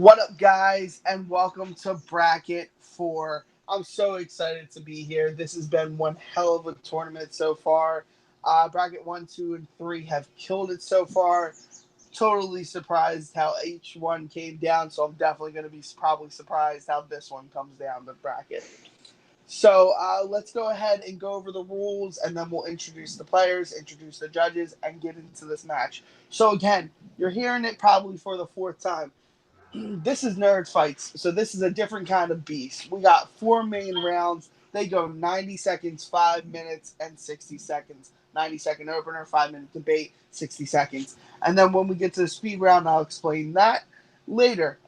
What up, guys, and welcome to Bracket 4. I'm so excited to be here. This has been one hell of a tournament so far. Bracket 1, 2, and 3 have killed it so far. Totally surprised how each one came down, so I'm definitely going to be probably surprised how this one comes down the bracket. So let's go ahead and go over the rules, and then we'll introduce the players, introduce the judges, and get into this match. So again, you're hearing it probably for the fourth time. This is nerd fights, so this is a different kind of beast. We got four main rounds. They go 90 seconds, 5 minutes, and 60 seconds. 90-second opener, 5-minute debate, 60 seconds. And then when we get to the speed round, I'll explain that later.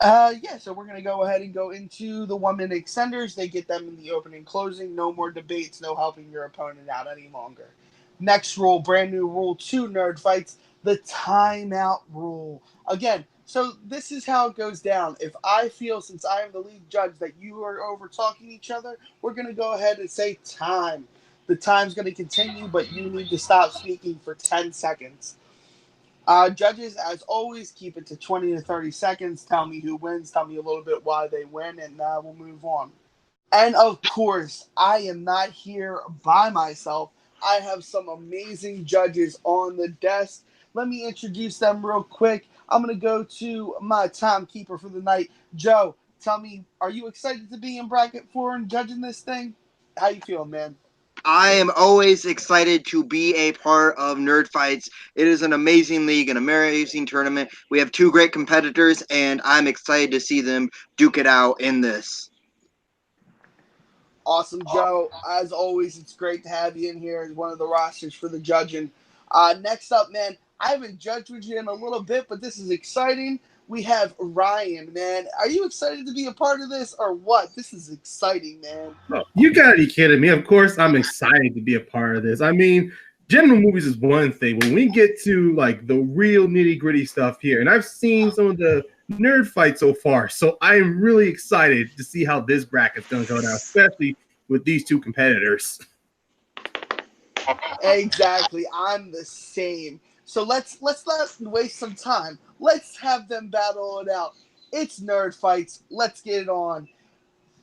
So we're going to go ahead and go into the 1-minute extenders. They get them in the opening, closing. No more debates, no helping your opponent out any longer. Next rule, brand new rule 2, nerd fights, the timeout rule. Again, so this is how it goes down. If I feel, since I am the lead judge, that you are over talking each other, we're going to go ahead and say time. The time's going to continue, but you need to stop speaking for 10 seconds. Judges, as always, keep it to 20 to 30 seconds. Tell me who wins. Tell me a little bit why they win, and we'll move on. And, of course, I am not here by myself. I have some amazing judges on the desk. Let me introduce them real quick. I'm going to go to my timekeeper for the night. Joe, tell me, are you excited to be in Bracket 4 and judging this thing? How you feeling, man? I am always excited to be a part of Nerd Fights. It is an amazing league, an amazing tournament. We have two great competitors, and I'm excited to see them duke it out in this. Awesome, Joe. As always, it's great to have you in here as one of the rosters for the judging. Next up, man, I haven't judged with you in a little bit, but this is exciting. We have Ryan, man. Are you excited to be a part of this or what? This is exciting, man. Oh, you gotta be kidding me. Of course, I'm excited to be a part of this. I mean, general movies is one thing. When we get to like the real nitty-gritty stuff here, and I've seen some of the nerd fights so far, so I am really excited to see how this bracket's gonna go down, especially with these two competitors. Exactly. I'm the same. So let's not waste some time. Let's have them battle it out. It's nerd fights. Let's get it on.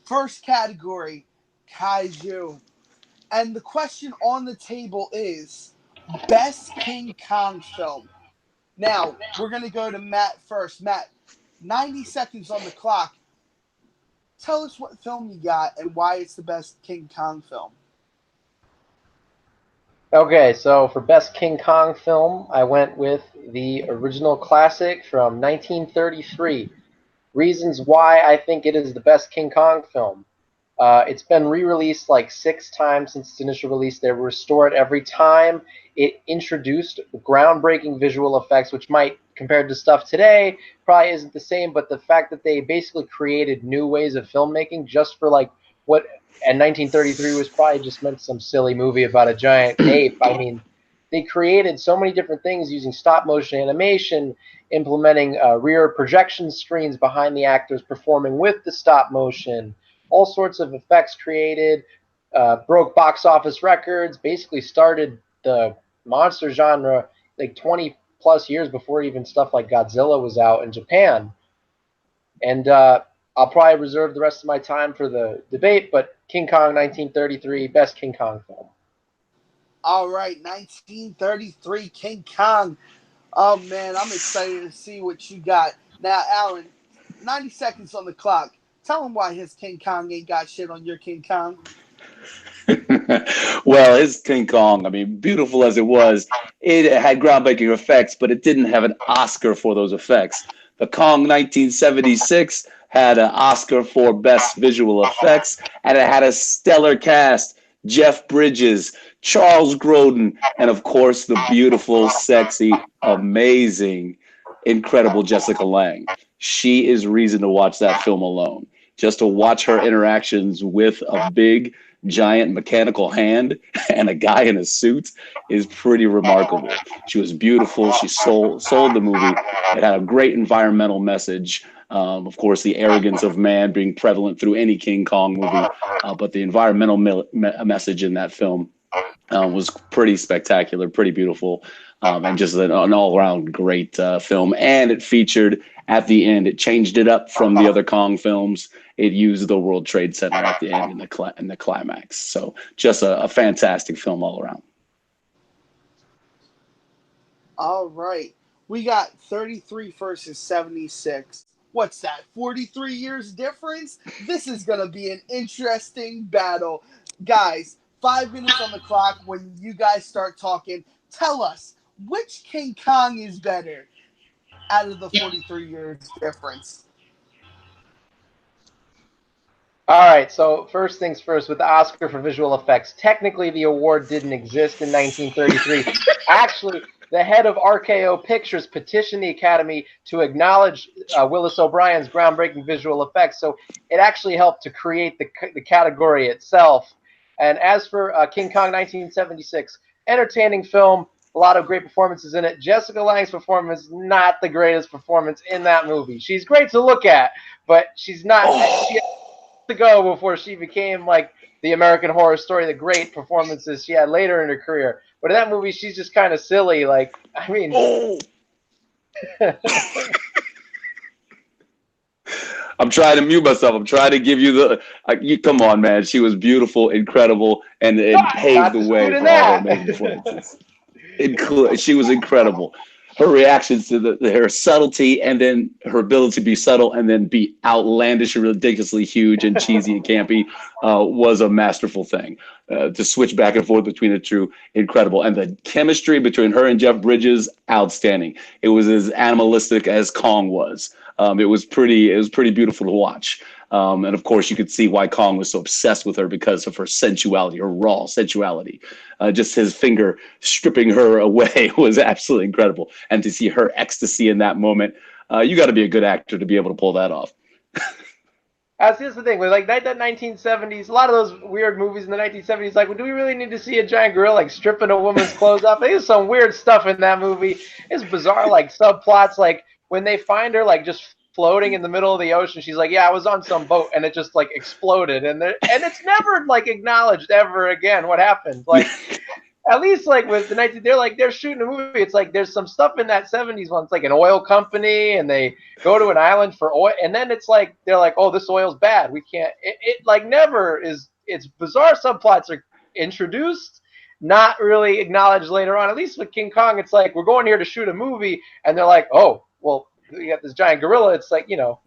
First category, kaiju. And the question on the table is best King Kong film. Now, we're going to go to Matt first. Matt, 90 seconds on the clock. Tell us what film you got and why it's the best King Kong film. Okay, so for best King Kong film, I went with the original classic from 1933. Reasons why I think it is the best King Kong film. It's been re-released like 6 times since its initial release. They restore it every time. It introduced groundbreaking visual effects, which might, compared to stuff today, probably isn't the same, but the fact that they basically created new ways of filmmaking just for like what in 1933 was probably just meant some silly movie about a giant ape. I mean, they created so many different things using stop motion animation, implementing rear projection screens behind the actors performing with the stop motion, all sorts of effects created, broke box office records, basically started the monster genre like 20 plus years before even stuff like Godzilla was out in Japan. And I'll probably reserve the rest of my time for the debate, but King Kong 1933, best King Kong film. All right, 1933 King Kong. Oh, man, I'm excited to see what you got. Now, Alan, 90 seconds on the clock. Tell him why his King Kong ain't got shit on your King Kong. Well, his King Kong, I mean, beautiful as it was, it had groundbreaking effects, but it didn't have an Oscar for those effects. The Kong 1976 had an Oscar for Best Visual Effects, and it had a stellar cast. Jeff Bridges, Charles Grodin, and of course the beautiful, sexy, amazing, incredible Jessica Lange. She is reason to watch that film alone. Just to watch her interactions with a big, giant mechanical hand and a guy in a suit is pretty remarkable. She was beautiful. She sold the movie. It had a great environmental message. Of course, the arrogance of man being prevalent through any King Kong movie, but the environmental message in that film was pretty spectacular, pretty beautiful, and just an all-around great film. And it featured at the end. It changed it up from the other Kong films. It used the World Trade Center at the end in the climax. So just a fantastic film all around. All right. We got 33 versus 76. What's that? 43 years difference? This is going to be an interesting battle. Guys, 5 minutes on the clock when you guys start talking. Tell us, which King Kong is better out of the 43 years difference? All right, so first things first, with the Oscar for visual effects, technically the award didn't exist in 1933. Actually, the head of RKO Pictures petitioned the Academy to acknowledge Willis O'Brien's groundbreaking visual effects, so it actually helped to create the category itself. And as for King Kong 1976, entertaining film, a lot of great performances in it. Jessica Lange's performance, not the greatest performance in that movie. She's great to look at, but she's not... She to go before she became like the American Horror Story, the great performances she had later in her career. But in that movie, she's just kind of silly. Like, I mean, I'm trying to mute myself. I'm trying to give you the. Come on, man. She was beautiful, incredible, and it paved the way for all her amazing performances. She was incredible. Her reactions to her subtlety, and then her ability to be subtle and then be outlandish and ridiculously huge and cheesy and campy was a masterful thing. To switch back and forth between the two, incredible. And the chemistry between her and Jeff Bridges, outstanding. It was as animalistic as Kong was. It was pretty beautiful to watch. And of course, you could see why Kong was so obsessed with her because of her sensuality, her raw sensuality. Just his finger stripping her away was absolutely incredible. And to see her ecstasy in that moment, you got to be a good actor to be able to pull that off. That's the thing. With like that 1970s, a lot of those weird movies in the 1970s, like, do we really need to see a giant gorilla like stripping a woman's clothes off? There's some weird stuff in that movie. It's bizarre, like subplots, like when they find her like just floating in the middle of the ocean. She's like, yeah, I was on some boat and it just like exploded. And it's never like acknowledged ever again what happened. Like, at least like with the 19, they're shooting a movie. It's like there's some stuff in that 70s one. It's like an oil company and they go to an island for oil. And then it's like, they're like, oh, this oil's bad. We can't, it like never is, it's bizarre subplots are introduced, not really acknowledged later on. At least with King Kong, it's like, we're going here to shoot a movie. And they're like, oh, well, you got this giant gorilla. It's like, you know.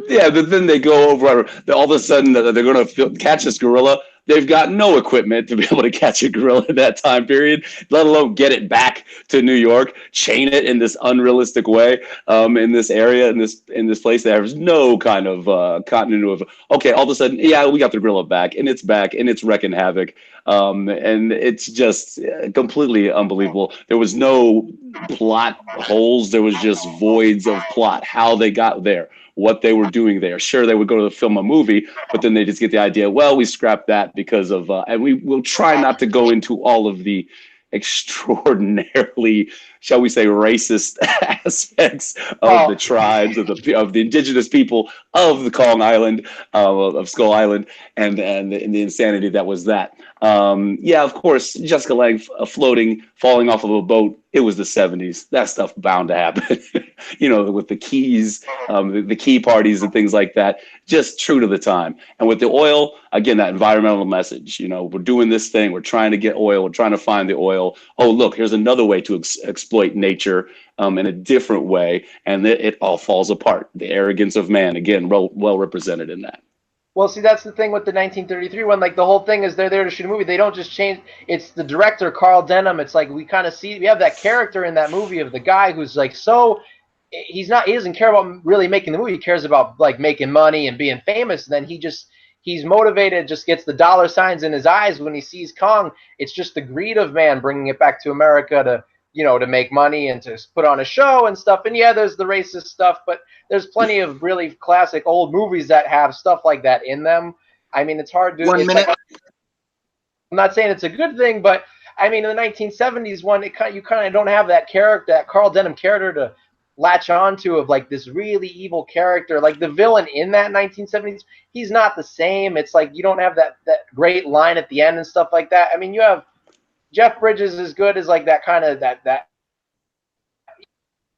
Yeah, but then they go over. All of a sudden, they're going to catch this gorilla. They've got no equipment to be able to catch a gorilla in that time period, let alone get it back to New York, chain it in this unrealistic way in this area, in this place. There's no kind of continuity of, okay, all of a sudden, yeah, we got the gorilla back, and it's wrecking havoc. And it's just completely unbelievable. There was no plot holes. There was just voids of plot, how they got there, what they were doing there. Sure, they would go to film a movie, but then they just get the idea, well, we scrapped that because of, and we will try not to go into all of the extraordinarily, shall we say, racist aspects of the tribes, of the indigenous people of the Kong Island, of Skull Island, and the insanity that was that. Yeah, of course, Jessica Lange floating, falling off of a boat. It was the 70s. That stuff bound to happen. You know, with the keys, the key parties and things like that. Just true to the time. And with the oil, again, that environmental message. You know, we're doing this thing. We're trying to get oil. We're trying to find the oil. Oh, look, here's another way to exploit nature in a different way. And it all falls apart. The arrogance of man, again, well represented in that. Well, see, that's the thing with the 1933 one. Like, the whole thing is they're there to shoot a movie. They don't just change. It's the director, Carl Denham. It's like we kind of see, we have that character in that movie of the guy who's like, so he doesn't care about really making the movie. He cares about like making money and being famous. And then he's motivated, just gets the dollar signs in his eyes when he sees Kong. It's just the greed of man bringing it back to America to, you know, to make money and to put on a show and stuff. And yeah, there's the racist stuff, but there's plenty of really classic old movies that have stuff like that in them. I mean, it's hard to. 1 minute. Like, I'm not saying it's a good thing, but I mean, in the 1970s one, you kind of don't have that character, that Carl Denham character to latch onto of like this really evil character. Like the villain in that 1970s, he's not the same. It's like you don't have that great line at the end and stuff like that. I mean, you have Jeff Bridges is good as like that kind of that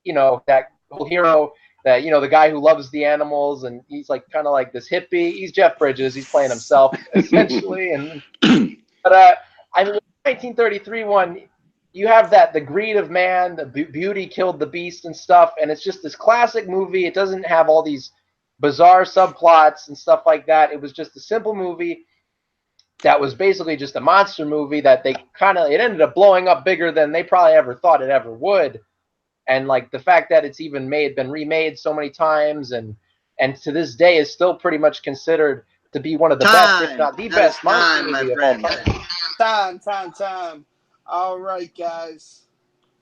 you know, that hero that, the guy who loves the animals, and he's like kind of like this hippie. He's Jeff Bridges. He's playing himself essentially. And but I mean, the 1933 one, you have the greed of man, the beauty killed the beast and stuff, and it's just this classic movie. It doesn't have all these bizarre subplots and stuff like that. It was just a simple movie that was basically just a monster movie that it ended up blowing up bigger than they probably ever thought it ever would. And like the fact that it's even been remade so many times, and to this day is still pretty much considered to be one of the best, if not the best, monster movie of all time. Time. All right, guys.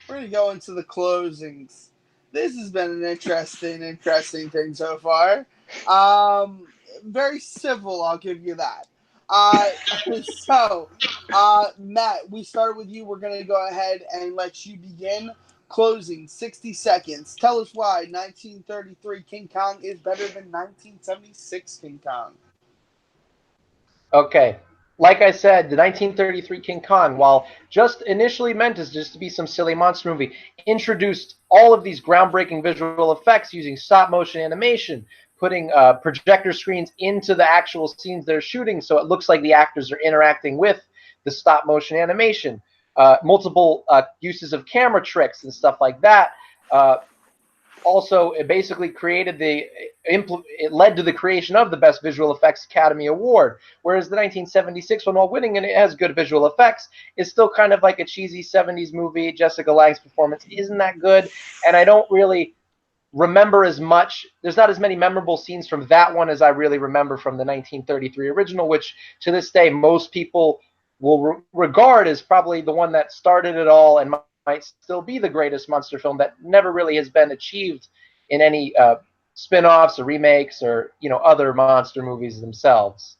We're going to go into the closings. This has been an interesting thing so far. Very civil, I'll give you that. Matt, we started with you. We're going to go ahead and let you begin. Closing, 60 seconds. Tell us why 1933 King Kong is better than 1976 King Kong. Okay. Like I said, the 1933 King Kong, while just initially meant as just to be some silly monster movie, introduced all of these groundbreaking visual effects using stop-motion animation, putting projector screens into the actual scenes they're shooting so it looks like the actors are interacting with the stop-motion animation. Multiple uses of camera tricks and stuff like that. Also, it basically it led to the creation of the Best Visual Effects Academy Award, whereas the 1976 one, while winning and it has good visual effects, is still kind of like a cheesy 70s movie. Jessica Lange's performance isn't that good, and I don't really remember as much. There's not as many memorable scenes from that one as I really remember from the 1933 original, which to this day most people will regard as probably the one that started it all and might still be the greatest monster film that never really has been achieved in any spin-offs or remakes or other monster movies themselves.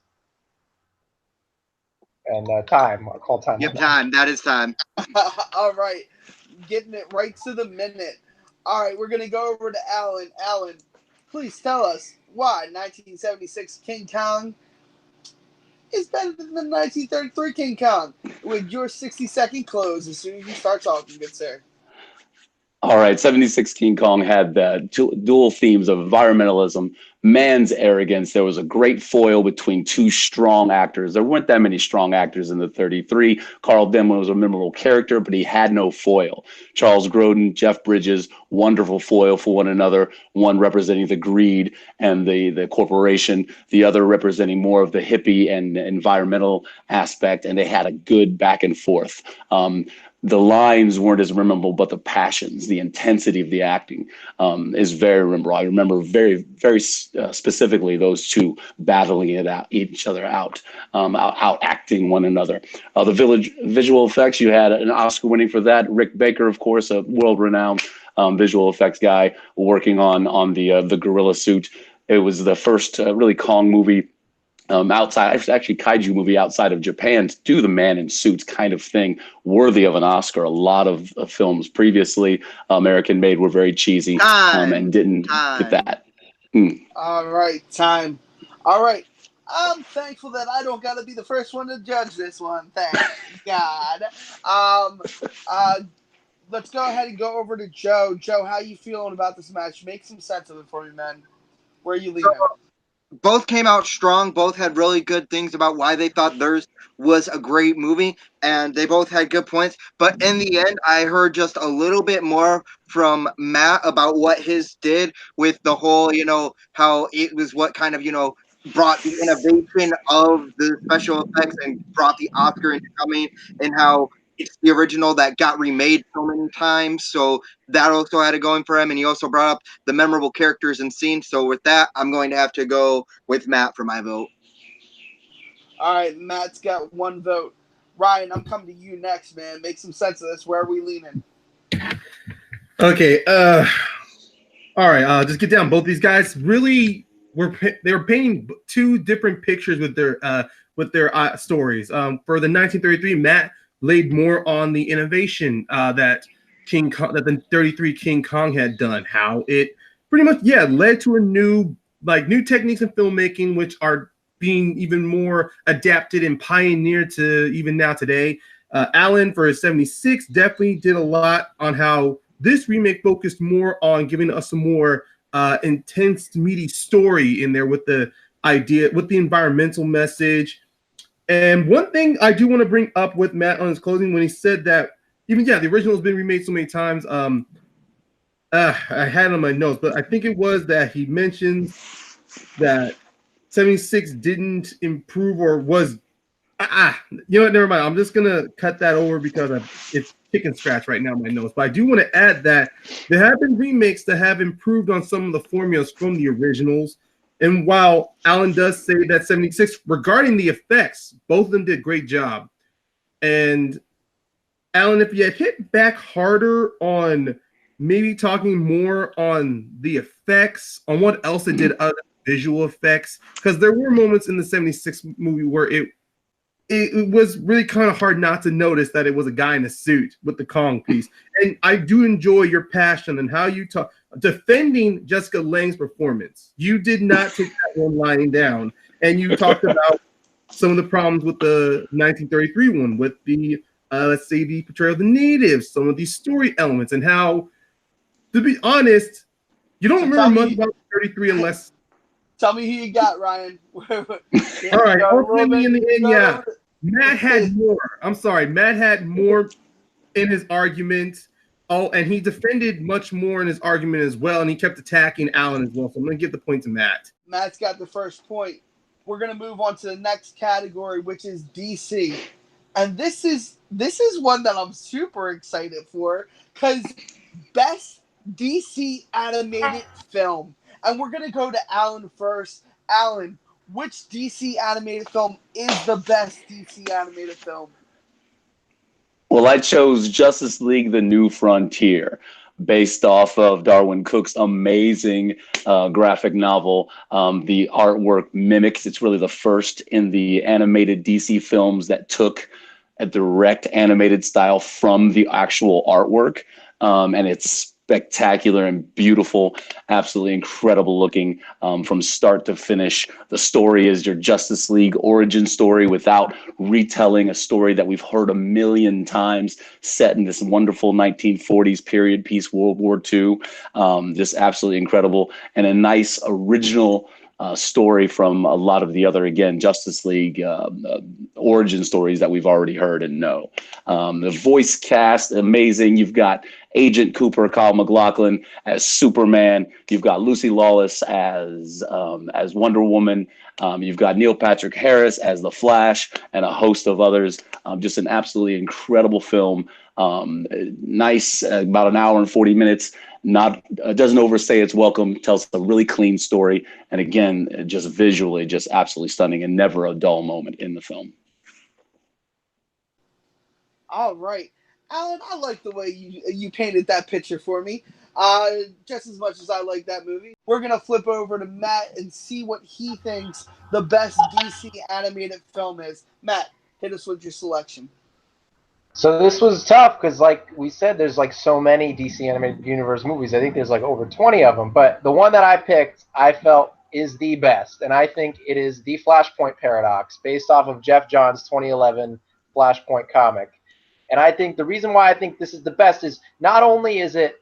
And time, I'll call time. Yep, time. That is time. All right, getting it right to the minute. All right, we're gonna go over to Allen. Allen, please tell us why 1976 King Kong is better than the 1933 King Kong. With your 60-second close as soon as you start talking, good sir. All right, 76 King Kong had the dual themes of environmentalism, man's arrogance. There was a great foil between two strong actors. There weren't that many strong actors in the 33. Carl Denman was a memorable character, but he had no foil. Charles Grodin, Jeff Bridges, wonderful foil for one another, one representing the greed and the corporation, the other representing more of the hippie and environmental aspect, and they had a good back and forth. The lines weren't as memorable, but the passions, the intensity of the acting is very memorable. I remember very, very specifically those two battling each other out acting one another. The visual effects, you had an Oscar winning for that. Rick Baker, of course, a world-renowned visual effects guy working on the gorilla suit. It was the first really Kong movie actually kaiju movie outside of Japan to do the man in suits kind of thing, worthy of an Oscar. A lot of films previously American made were very cheesy and didn't get that. All right, time. All right. I'm thankful that I don't got to be the first one to judge this one. Thank God. Let's go ahead and go over to Joe. Joe, how you feeling about this match? Make some sense of it for me, man. Where are you leaving? Both came out strong. Both had really good things about why they thought theirs was a great movie, and they both had good points. But in the end, I heard just a little bit more from Matt about what his did with the whole, how it was what kind of, brought the innovation of the special effects and brought the Oscar into coming, and how it's the original that got remade so many times. So that also had it going for him. And he also brought up the memorable characters and scenes. So with that, I'm going to have to go with Matt for my vote. All right, Matt's got one vote. Ryan, I'm coming to you next, man. Make some sense of this. Where are we leaning? Okay. All right. Just get down. Both these guys really they were painting two different pictures with their stories. For the 1933, Matt laid more on the innovation that the 33 King Kong had done. How it pretty much led to a new techniques in filmmaking, which are being even more adapted and pioneered to even now today. Allen for his 76 definitely did a lot on how this remake focused more on giving us a more intense, meaty story in there with the idea, with the environmental message. And one thing I do want to bring up with Matt on his closing, when he said that even the original has been remade so many times. I had it on my notes, but I think it was that he mentions that 76 didn't improve or was you know what? Never mind. I'm just gonna cut that over because it's chicken scratch right now in my notes. But I do want to add that there have been remakes that have improved on some of the formulas from the originals. And while Allen does say that 76, regarding the effects, both of them did a great job. And Allen, if you had hit back harder on maybe talking more on the effects, on what else it did other visual effects, because there were moments in the 76 movie where it was really kind of hard not to notice that it was a guy in a suit with the Kong piece. And I do enjoy your passion and how you talk defending Jessica Lange's performance. You did not take that one lying down, and you talked about some of the problems with the 1933 one, with the let's say the portrayal of the natives, some of these story elements, and how, to be honest, you don't remember much about 33 unless. Tell me who you got, Ryan. All right, ultimately in the end, yeah. Matt had more. I'm sorry, Matt had more in his argument. Oh, and he defended much more in his argument as well, and he kept attacking Allen as well. So I'm going to give the point to Matt. Matt's got the first point. We're going to move on to the next category, which is DC. And this is one that I'm super excited for, because best DC animated film. And we're going to go to Allen first. Allen, which DC animated film is the best DC animated film? Well, I chose Justice League: The New Frontier, based off of Darwin Cook's amazing graphic novel. The artwork mimics, it's really the first in the animated DC films that took a direct animated style from the actual artwork. And it's spectacular and beautiful, absolutely incredible looking from start to finish. The story is your Justice League origin story without retelling a story that we've heard a million times, set in this wonderful 1940s period piece, World War II. Just absolutely incredible, and a nice original story from a lot of the other, again, Justice League origin stories that we've already heard and know. The voice cast, amazing. You've got Agent Cooper, Kyle MacLachlan as Superman. You've got Lucy Lawless as Wonder Woman. You've got Neil Patrick Harris as the Flash, and a host of others. Just an absolutely incredible film. Nice, about an hour and 40 minutes. Doesn't overstay its welcome. Tells a really clean story, and again, just visually, just absolutely stunning, and never a dull moment in the film. All right, Allen, I like the way you painted that picture for me. Just as much as I like that movie. We're gonna flip over to Matt and see what he thinks the best DC animated film is. Matt, hit us with your selection. So this was tough because, like we said, there's like so many DC Animated Universe movies. I think there's like over 20 of them. But the one that I picked, I felt is the best. And I think it is The Flashpoint Paradox, based off of Jeff Johns' 2011 Flashpoint comic. And I think the reason why I think this is the best is not only is it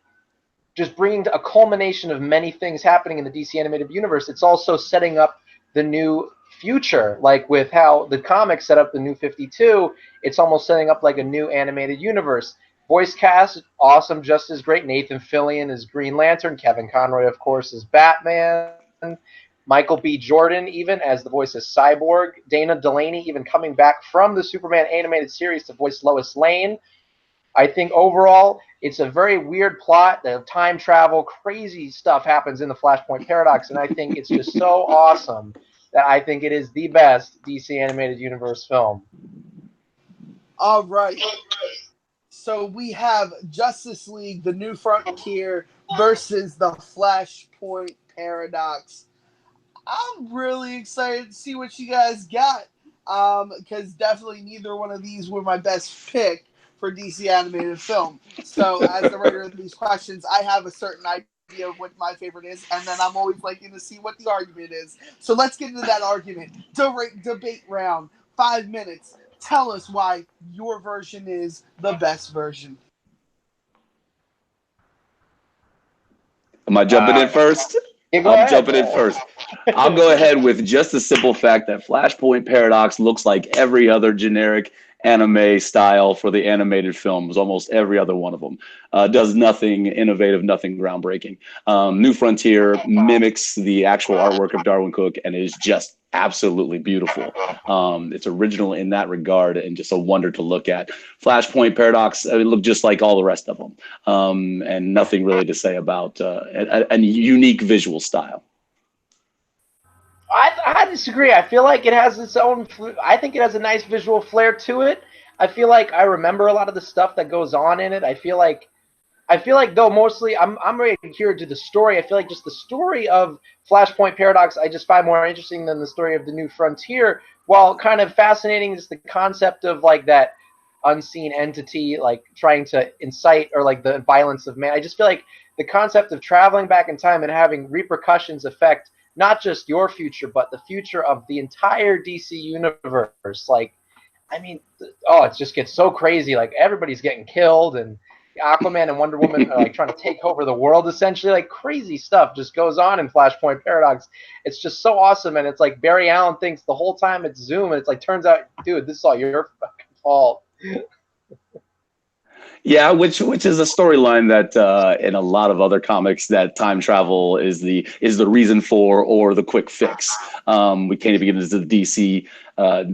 just bringing a culmination of many things happening in the DC Animated Universe, it's also setting up the new future. Like with how the comics set up the New 52, it's almost setting up like a new animated universe. Voice cast, awesome, just as great. Nathan Fillion is Green Lantern. Kevin Conroy, of course, is Batman. Michael B. Jordan, even as the voice of Cyborg. Dana Delaney, even coming back from the Superman animated series to voice Lois Lane. I think overall, it's a very weird plot. The time travel, crazy stuff happens in the Flashpoint Paradox, and I think it's just so awesome that I think it is the best DC Animated Universe film. All right. So we have Justice League: The New Frontier versus the Flashpoint Paradox. I'm really excited to see what you guys got, because definitely neither one of these were my best pick for DC animated film. So as the writer of these questions, I have a certain idea of what my favorite is, and then I'm always liking to see what the argument is. So let's get into that argument. Debate round, 5 minutes. Tell us why your version is the best version. Am I jumping in first? Yeah, go I'm ahead. jumping in first. I'll go ahead with just the simple fact that Flashpoint Paradox looks like every other generic anime style for the animated films, almost every other one of them. Does nothing innovative, nothing groundbreaking. New Frontier mimics the actual artwork of Darwin Cook and is just absolutely beautiful. It's original in that regard and just a wonder to look at. Flashpoint Paradox, it looked just like all the rest of them, and nothing really to say about a unique visual style. I disagree. I feel like it has its own. I think it has a nice visual flair to it. I feel like I remember a lot of the stuff that goes on in it. I feel like though mostly I'm ready to hear to the story. I feel like just the story of Flashpoint Paradox I just find more interesting than the story of the New Frontier. While kind of fascinating is the concept of like that unseen entity like trying to incite or like the violence of man. I just feel like the concept of traveling back in time and having repercussions affect not just your future, but the future of the entire DC universe. Like, I mean, it just gets so crazy. Like, everybody's getting killed, and Aquaman and Wonder Woman are like trying to take over the world, essentially. Like, crazy stuff just goes on in Flashpoint Paradox. It's just so awesome, and it's like Barry Allen thinks the whole time it's Zoom, and it's like, turns out, dude, this is all your fucking fault. Yeah, which is a storyline that in a lot of other comics that time travel is the reason for or the quick fix. We can't even get into the DC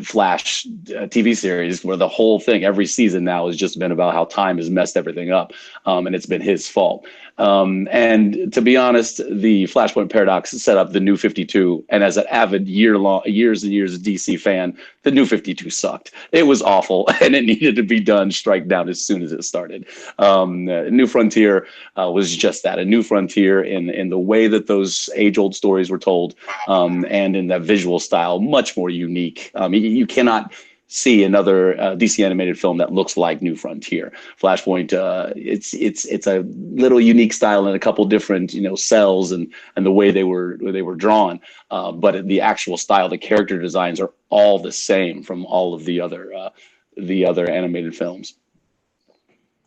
Flash TV series where the whole thing every season now has just been about how time has messed everything up, and it's been his fault. And to be honest, the Flashpoint Paradox set up the New 52, and as an avid years and years DC fan, the New 52 sucked. It was awful, and it needed to be done strike down as soon as it started. New Frontier was just that, a new frontier in the way that those age-old stories were told, and in that visual style, much more unique. You cannot see another DC animated film that looks like New Frontier. Flashpoint, it's a little unique style in a couple different cells and the way they were drawn, but the actual style, the character designs are all the same from all of the other animated films.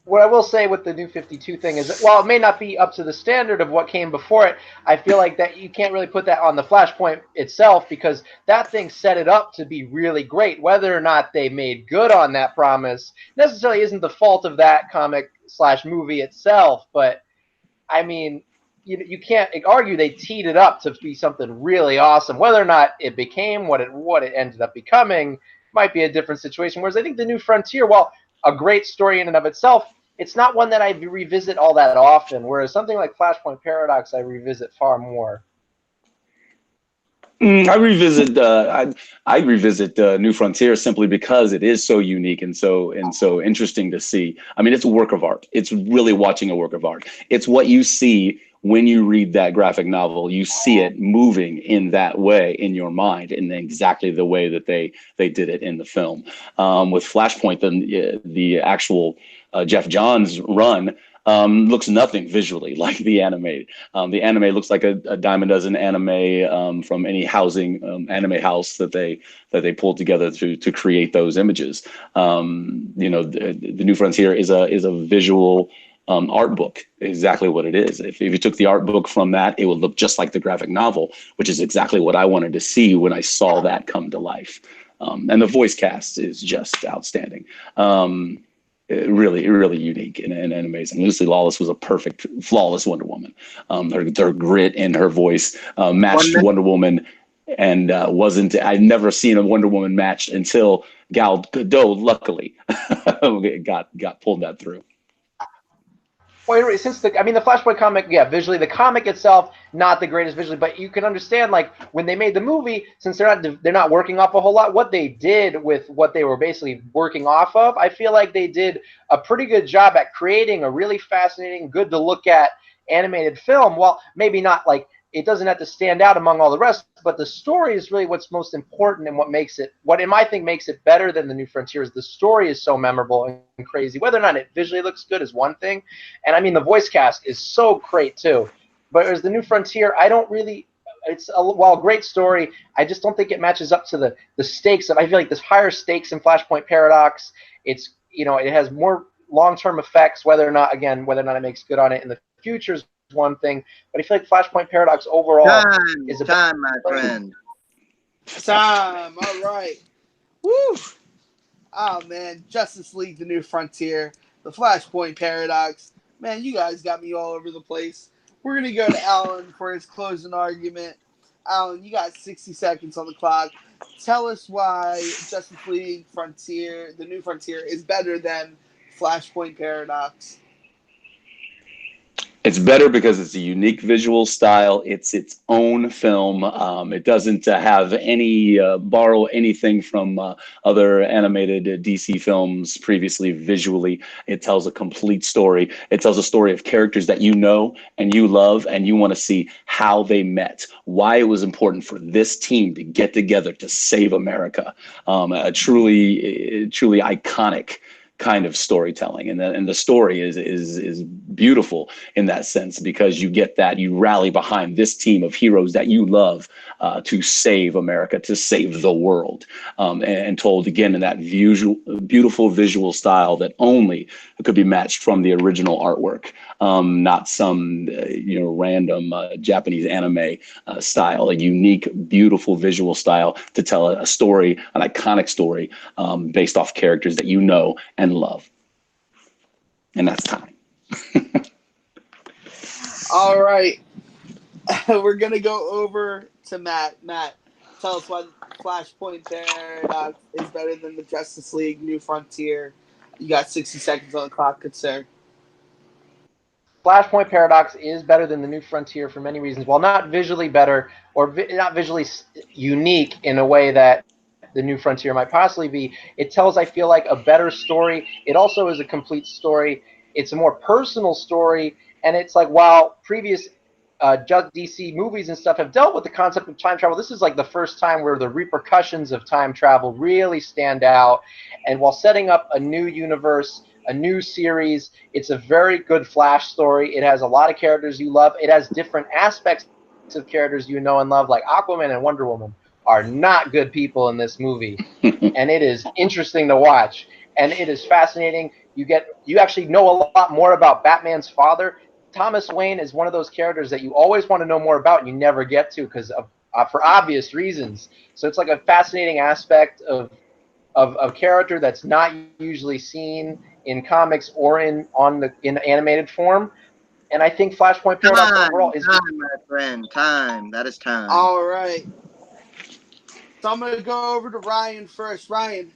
What I will say with the New 52 thing is that while it may not be up to the standard of what came before it, I feel like that you can't really put that on the Flashpoint itself because that thing set it up to be really great. Whether or not they made good on that promise necessarily isn't the fault of that comic/movie itself, but I mean, you can't argue they teed it up to be something really awesome. Whether or not it became what it ended up becoming might be a different situation. Whereas I think the New Frontier, while a great story in and of itself, it's not one that I revisit all that often, whereas something like Flashpoint Paradox I revisit far more. I revisit New Frontier simply because it is so unique and so interesting to see. I mean, it's a work of art. It's really watching a work of art. It's what you see when you read that graphic novel. You see it moving in that way in your mind, in exactly the way that they did it in the film. With Flashpoint, the actual Jeff Johns run looks nothing visually like the anime. The anime looks like a dime a dozen anime from any anime house that they pulled together to create those images. The New Frontier is a visual art book, exactly what it is. If you took the art book from that, it would look just like the graphic novel, which is exactly what I wanted to see when I saw that come to life. And the voice cast is just outstanding. Really, really unique and amazing. Lucy Lawless was a perfect, flawless Wonder Woman. Her grit and her voice matched Wonder Woman, and I'd never seen a Wonder Woman match until Gal Gadot, luckily, got pulled that through. Well, since the Flashpoint comic, yeah, visually the comic itself not the greatest visually, but you can understand like when they made the movie, since they're not working off a whole lot, what they did with what they were basically working off of, I feel like they did a pretty good job at creating a really fascinating, good to look at animated film. Well, maybe not like it doesn't have to stand out among all the rest, but the story is really what's most important and what I think makes it better than the New Frontier is the story is so memorable and crazy. Whether or not it visually looks good is one thing, and I mean the voice cast is so great too. But as the New Frontier, while a great story, I just don't think it matches up to the stakes. I feel like there's higher stakes in Flashpoint Paradox. It has more long-term effects. Whether or not it makes good on it in the future is one thing, but I feel like Flashpoint Paradox overall is a Time, my friend. Time. All right. Woo. Oh man, Justice League: The New Frontier, the Flashpoint Paradox. Man, you guys got me all over the place. We're gonna go to Alan for his closing argument. Alan, you got 60 seconds on the clock. Tell us why Justice League Frontier, The New Frontier, is better than Flashpoint Paradox. It's better because it's a unique visual style. It's its own film. It doesn't have any borrow anything from other animated DC films previously visually. It tells a complete story. It tells a story of characters that you know and you love, and you want to see how they met, why it was important for this team to get together to save America. A truly iconic kind of storytelling, and the story is beautiful in that sense, because you get that you rally behind this team of heroes that you love to save America, to save the world, and told again in that beautiful visual style that only could be matched from the original artwork, not some random Japanese anime style. A unique, beautiful visual style to tell a story, an iconic story, based off characters that you know and love. And that's time. All right. We're going to go over to Matt. Matt, tell us why Flashpoint Paradox is better than the Justice League New Frontier. You got 60 seconds on the clock, good sir. Flashpoint Paradox is better than the New Frontier for many reasons. While not visually better or not visually unique in a way that the New Frontier might possibly be, it tells, I feel like, a better story. It also is a complete story. It's a more personal story, and it's like, while previous just DC movies and stuff have dealt with the concept of time travel, this is like the first time where the repercussions of time travel really stand out. And while setting up a new universe, a new series, it's a very good Flash story. It has a lot of characters you love. It has different aspects of characters you know and love, like Aquaman and Wonder Woman are not good people in this movie. And it is interesting to watch. And it is fascinating. You actually know a lot more about Batman's father. Thomas Wayne is one of those characters that you always want to know more about and you never get to because for obvious reasons. So it's like a fascinating aspect of character that's not usually seen in comics or in animated form. And I think Flashpoint Paradox overall is time, my friend. Time. That is time. All right. So I'm going to go over to Ryan first. Ryan,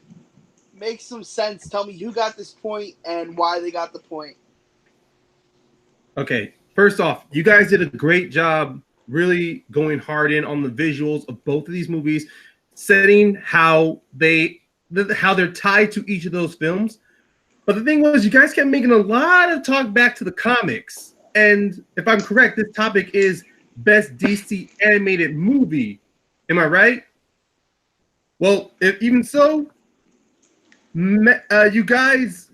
make some sense. Tell me who got this point and why they got the point. Okay, first off, you guys did a great job really going hard in on the visuals of both of these movies, setting how they're tied to each of those films. But the thing was, you guys kept making a lot of talk back to the comics. And if I'm correct, this topic is best DC animated movie. Am I right? Well, even so, you guys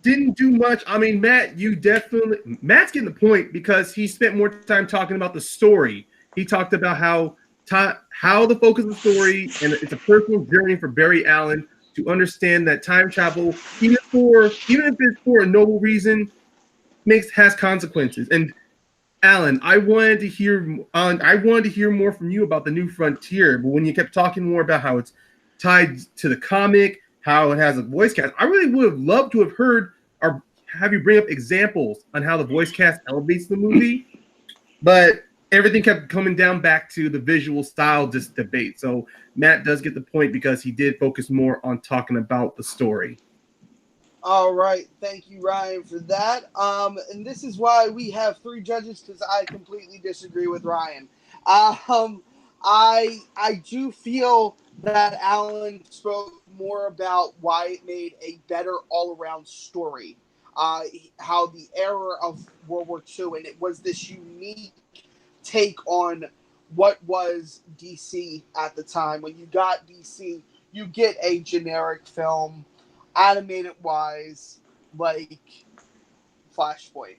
didn't do much. I mean, Matt's getting the point because he spent more time talking about the story. He talked about how the focus of the story, and it's a personal journey for Barry Allen to understand that time travel, even if it's for a noble reason, has consequences. And Alan, I wanted to hear more from you about the New Frontier, but when you kept talking more about how it's tied to the comic, how it has a voice cast, I really would have loved to have heard or have you bring up examples on how the voice cast elevates the movie, but everything kept coming down back to the visual style debate. So Matt does get the point because he did focus more on talking about the story. All right, thank you, Ryan, for that. And this is why we have three judges, because I completely disagree with Ryan. I do feel that Alan spoke more about why it made a better all-around story. How the era of World War II, and it was this unique take on what was DC at the time. When you got DC, you get a generic film, animated wise, like Flashpoint.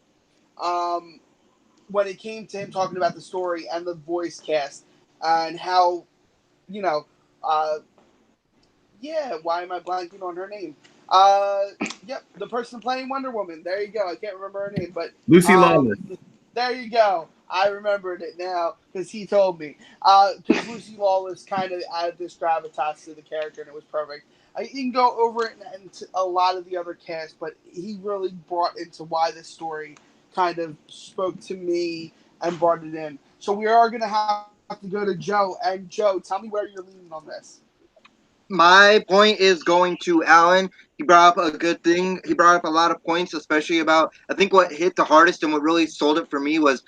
When it came to him talking about the story and the voice cast and how, you know, why am I blanking on her name? Yep, the person playing Wonder Woman. There you go. I can't remember her name, but Lucy Lawless. There you go. I remembered it now because he told me. Because Lucy Lawless kind of added this gravitas to the character, and it was perfect. You can go over it and to a lot of the other cast, but he really brought into why this story kind of spoke to me and brought it in. So we are going to have to go to Joe. And Joe, tell me where you're leaning on this. My point is going to Allen. He brought up a good thing. He brought up a lot of points, especially about, I think what hit the hardest and what really sold it for me was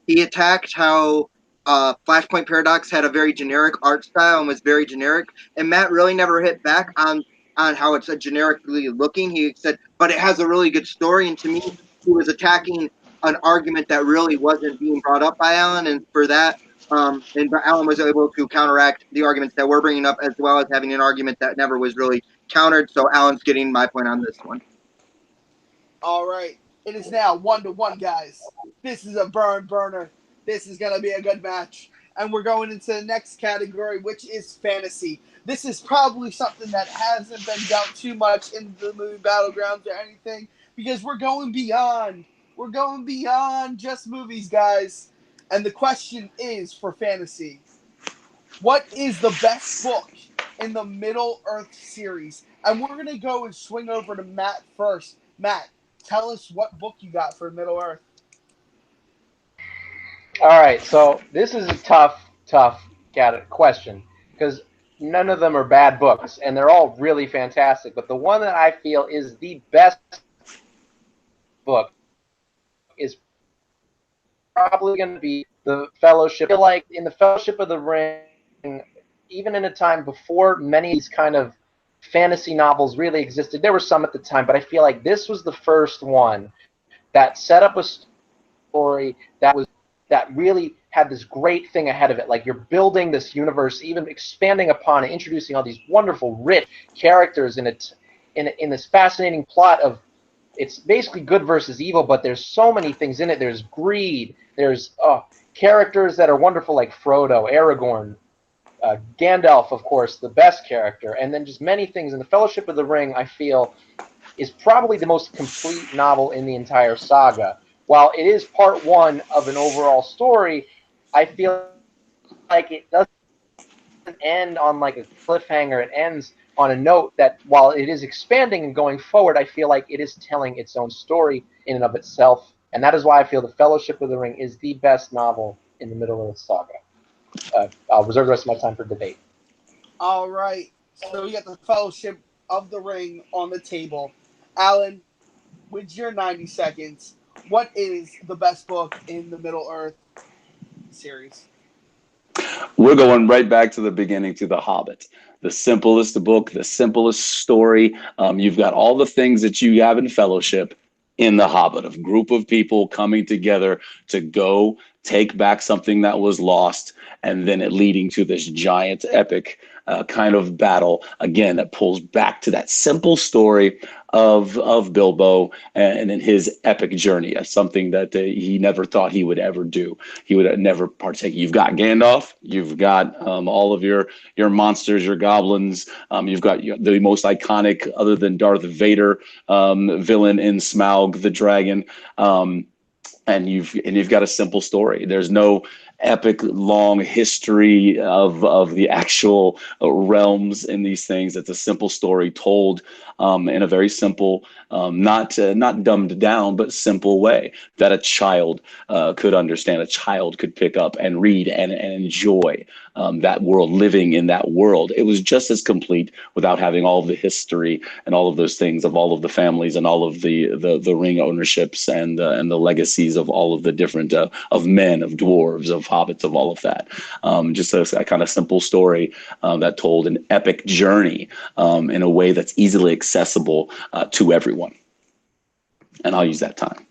he attacked how Flashpoint Paradox had a very generic art style and was very generic. And Matt really never hit back on how it's a generically looking. He said, but it has a really good story. And to me, he was attacking an argument that really wasn't being brought up by Allen. And for that, and Allen was able to counteract the arguments that we're bringing up, as well as having an argument that never was really countered. So Allen's getting my point on this one. All right. It is now 1-1, guys. This is a burner. This is going to be a good match. And we're going into the next category, which is fantasy. This is probably something that hasn't been dealt too much in the movie Battlegrounds or anything, because we're going beyond. We're going beyond just movies, guys. And the question is for fantasy, what is the best book in the Middle Earth series? And we're going to go and swing over to Matt first. Matt, tell us what book you got for Middle Earth. All right, so this is a tough question because none of them are bad books, and they're all really fantastic. But the one that I feel is the best book is probably going to be The Fellowship. I feel like in The Fellowship of the Ring, even in a time before many of these kind of fantasy novels really existed, there were some at the time, but I feel like this was the first one that set up a story that really had this great thing ahead of it. Like, you're building this universe, even expanding upon it, introducing all these wonderful, rich characters in this fascinating plot of, it's basically good versus evil, but there's so many things in it. There's greed. There's characters that are wonderful, like Frodo, Aragorn, Gandalf, of course, the best character, and then just many things. And The Fellowship of the Ring, I feel, is probably the most complete novel in the entire saga. While it is part one of an overall story, I feel like it doesn't end on like a cliffhanger. It ends on a note that, while it is expanding and going forward, I feel like it is telling its own story in and of itself. And that is why I feel The Fellowship of the Ring is the best novel in the Middle Earth saga. I'll reserve the rest of my time for debate. All right. So we got The Fellowship of the Ring on the table. Alan, with your 90 seconds, what is the best book in the Middle Earth series? We're going right back to the beginning, to The Hobbit. The simplest book, the simplest story. You've got all the things that you have in Fellowship in The Hobbit, a group of people coming together to go take back something that was lost, and then it leading to this giant epic kind of battle, again, that pulls back to that simple story of Bilbo and in his epic journey, as something that he never thought he would ever do. He would never partake. You've got Gandalf, you've got all of your monsters, your goblins, you've got the most iconic, other than Darth Vader, villain in Smaug the dragon. And you've got a simple story. There's no epic long history of the actual realms in these things. It's a simple story told in a very simple, not dumbed down, but simple way that a child could understand, a child could pick up and read and enjoy that world, living in that world. It was just as complete without having all of the history and all of those things of all of the families and all of the ring ownerships and the legacies of all of the different of men, of dwarves, of hobbits, of all of that. Just a kind of simple story that told an epic journey in a way that's easily accessible to everyone. And I'll use that time.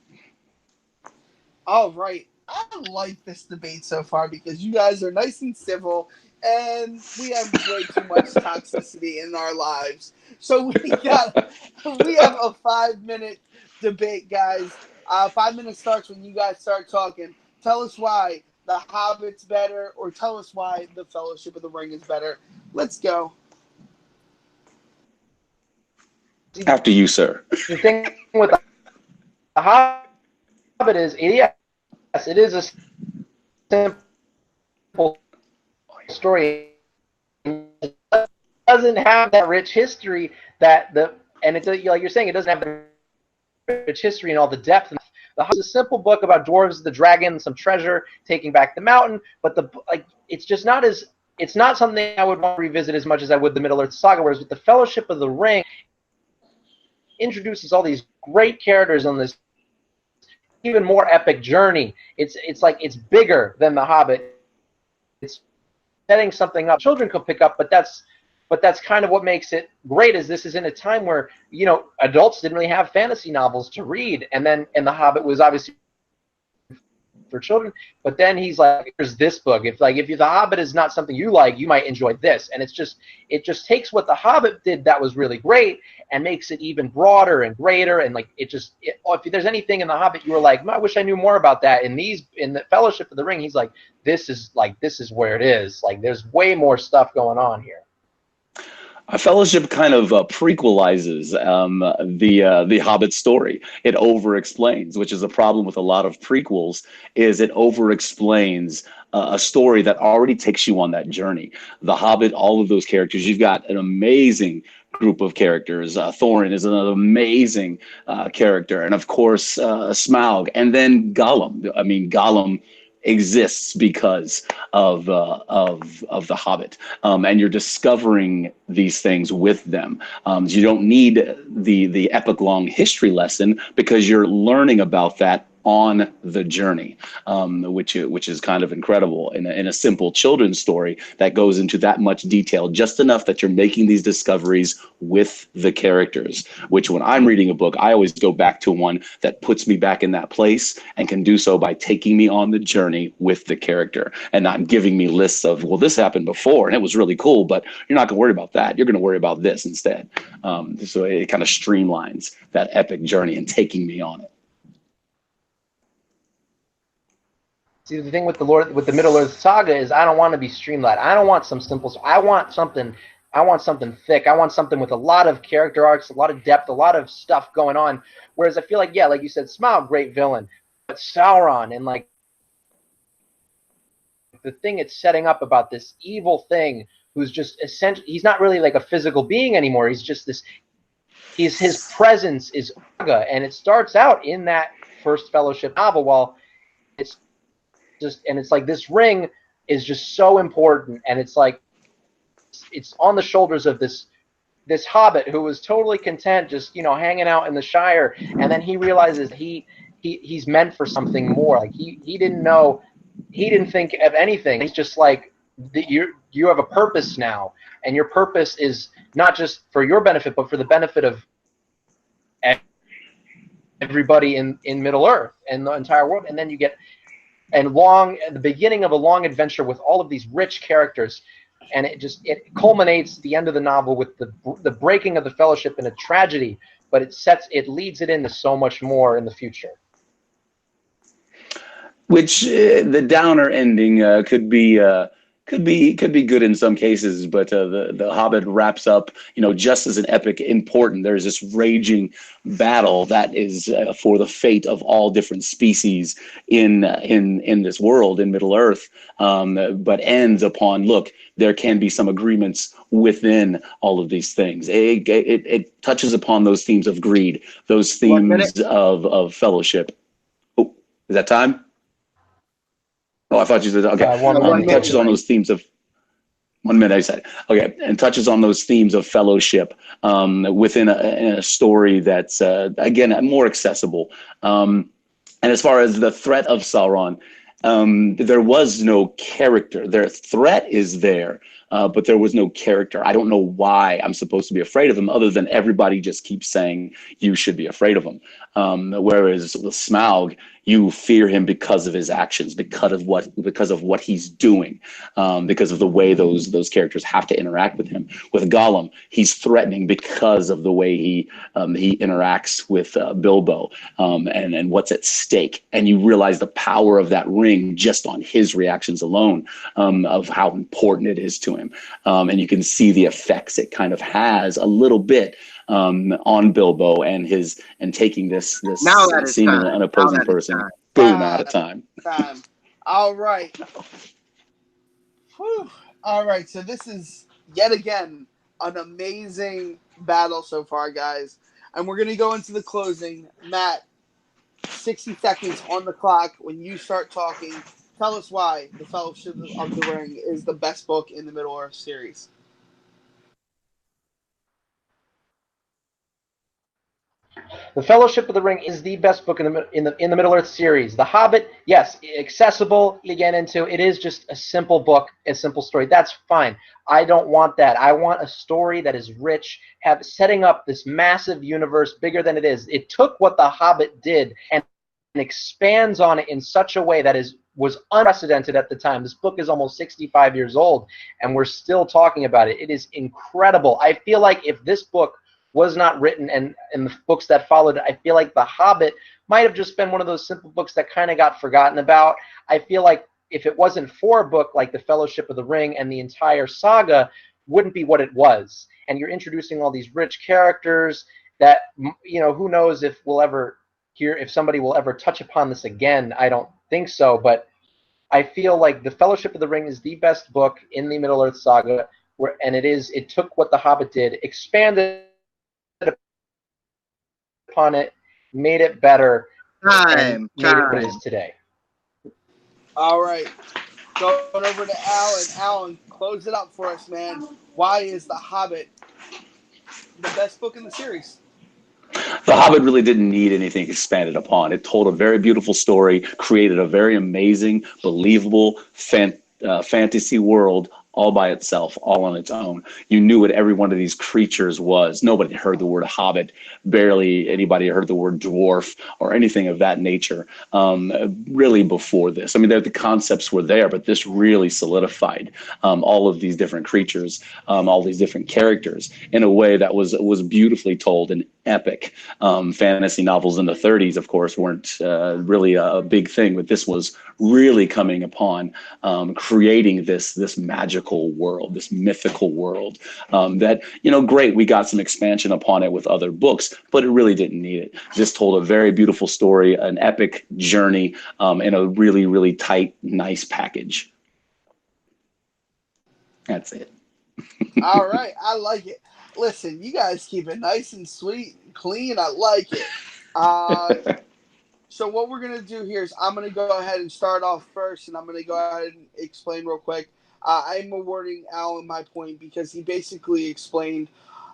All right. I like this debate so far because you guys are nice and civil, and we have way too much toxicity in our lives. So we have a 5-minute debate, guys. 5 minutes starts when you guys start talking. Tell us why The Hobbit's better, or tell us why The Fellowship of the Ring is better. Let's go. After you, sir. The thing with The Hobbit is, yeah, yes, it is a simple story. It doesn't have that rich history and it's like you're saying, it doesn't have the rich history and all the depth. The Hobbit is a simple book about dwarves, the dragon, some treasure, taking back the mountain. But it's just not as it's not something I would want to revisit as much as I would the Middle Earth Saga. Whereas with the Fellowship of the Ring, introduces all these great characters on this even more epic journey. It's like it's bigger than the Hobbit. It's setting something up children could pick up, but that's kind of what makes it great. Is this is in a time where adults didn't really have fantasy novels to read, and the Hobbit was obviously for children. But then he's like, here's this book. If the Hobbit is not something you like, you might enjoy this. And it just takes what the Hobbit did that was really great and makes it even broader and greater. And if there's anything in the Hobbit you were like, I wish I knew more about that. In the Fellowship of the Ring, he's like, this is where it is. Like, there's way more stuff going on here. A Fellowship kind of prequelizes the Hobbit story. It over-explains, which is a problem with a lot of prequels, is it over-explains a story that already takes you on that journey. The Hobbit, all of those characters, you've got an amazing group of characters. Thorin is an amazing character, and of course Smaug, and then Gollum. I mean, Gollum exists because of the Hobbit, and you're discovering these things with them. You don't need the epic long history lesson because you're learning about that on the journey, which is kind of incredible in a simple children's story that goes into that much detail, just enough that you're making these discoveries with the characters, which when I'm reading a book, I always go back to one that puts me back in that place and can do so by taking me on the journey with the character and not giving me lists of, well, this happened before and it was really cool, but you're not going to worry about that. You're going to worry about this instead. So it kind of streamlines that epic journey and taking me on it. See, the thing with the Middle Earth Saga is I don't want to be streamlined. I don't want some simple. I want something thick. I want something with a lot of character arcs, a lot of depth, a lot of stuff going on. Whereas I feel like, yeah, like you said, Smaug, great villain, but Sauron and like the thing it's setting up about this evil thing who's just essentially, he's not really like a physical being anymore. He's just this. His presence is saga, and it starts out in that first Fellowship novel. While it's like this ring is just so important, and it's like it's on the shoulders of this hobbit who was totally content just hanging out in the Shire, and then he realizes he's meant for something more. Like he didn't know, he didn't think of anything. He's just like, you have a purpose now, and your purpose is not just for your benefit but for the benefit of everybody in Middle Earth and the entire world. And then you get at the beginning of a long adventure with all of these rich characters, and it culminates at the end of the novel with the breaking of the Fellowship in a tragedy, but it leads it into so much more in the future. Which the downer ending could be good in some cases, but the Hobbit wraps up, just as an epic important. There's this raging battle that is for the fate of all different species in this world, in Middle Earth, but ends upon, look, there can be some agreements within all of these things. It touches upon those themes of greed, those themes of fellowship. Oh, is that time? Oh, I thought you said, okay. Touches on those themes of 1 minute, I said. Okay, and touches on those themes of fellowship within a story that's, again, more accessible. And as far as the threat of Sauron, there was no character. Their threat is there, but there was no character. I don't know why I'm supposed to be afraid of him, other than everybody just keeps saying you should be afraid of him. Whereas with Smaug, you fear him because of his actions, because of what he's doing, because of the way those characters have to interact with him. With Gollum, he's threatening because of the way he interacts with Bilbo, and what's at stake. And you realize the power of that ring just on his reactions alone, of how important it is to him. And you can see the effects it kind of has a little bit on Bilbo and taking this seemingly unopposing person. Boom, out of time. Time. All right. Whew. All right. So this is yet again an amazing battle so far, guys. And we're gonna go into the closing. Matt, 60 seconds on the clock. When you start talking, tell us why The Fellowship of the Ring is the best book in the Middle Earth series. The Fellowship of the Ring is the best book in the Middle Earth series. The Hobbit, yes, accessible to get into. It is just a simple book, a simple story. That's fine. I don't want that. I want a story that is rich, setting up this massive universe bigger than it is. It took what The Hobbit did and expands on it in such a way that was unprecedented at the time. This book is almost 65 years old, and we're still talking about it. It is incredible. I feel like if this book was not written, and in the books that followed, I feel like The Hobbit might have just been one of those simple books that kind of got forgotten about. I feel like if it wasn't for a book like The Fellowship of the Ring and the entire saga, wouldn't be what it was. And you're introducing all these rich characters that, who knows if somebody will ever touch upon this again. I don't think so, but I feel like The Fellowship of the Ring is the best book in the Middle Earth saga, and it took what The Hobbit did, expanded upon it, made it better, and made it what it is today. All right. Going over to Alan. Alan, close it up for us, man. Why is The Hobbit the best book in the series? The Hobbit really didn't need anything expanded upon. It told a very beautiful story, created a very amazing, believable fantasy world all by itself, all on its own. You knew what every one of these creatures was. Nobody heard the word hobbit. Barely anybody heard the word dwarf or anything of that nature really before this. I mean, the concepts were there, but this really solidified all of these different creatures, all these different characters in a way that was beautifully told and epic. Fantasy novels in the 30s, of course, weren't really a big thing, but this was really coming upon creating this magical world, this mythical world that, great, we got some expansion upon it with other books, but it really didn't need it. This told a very beautiful story, an epic journey, in a really, really tight, nice package. That's it. All right. I like it. Listen, you guys keep it nice and sweet and clean. I like it. So what we're going to do here is I'm going to go ahead and start off first, and I'm going to go ahead and explain real quick. I'm awarding Alan my point because he basically explained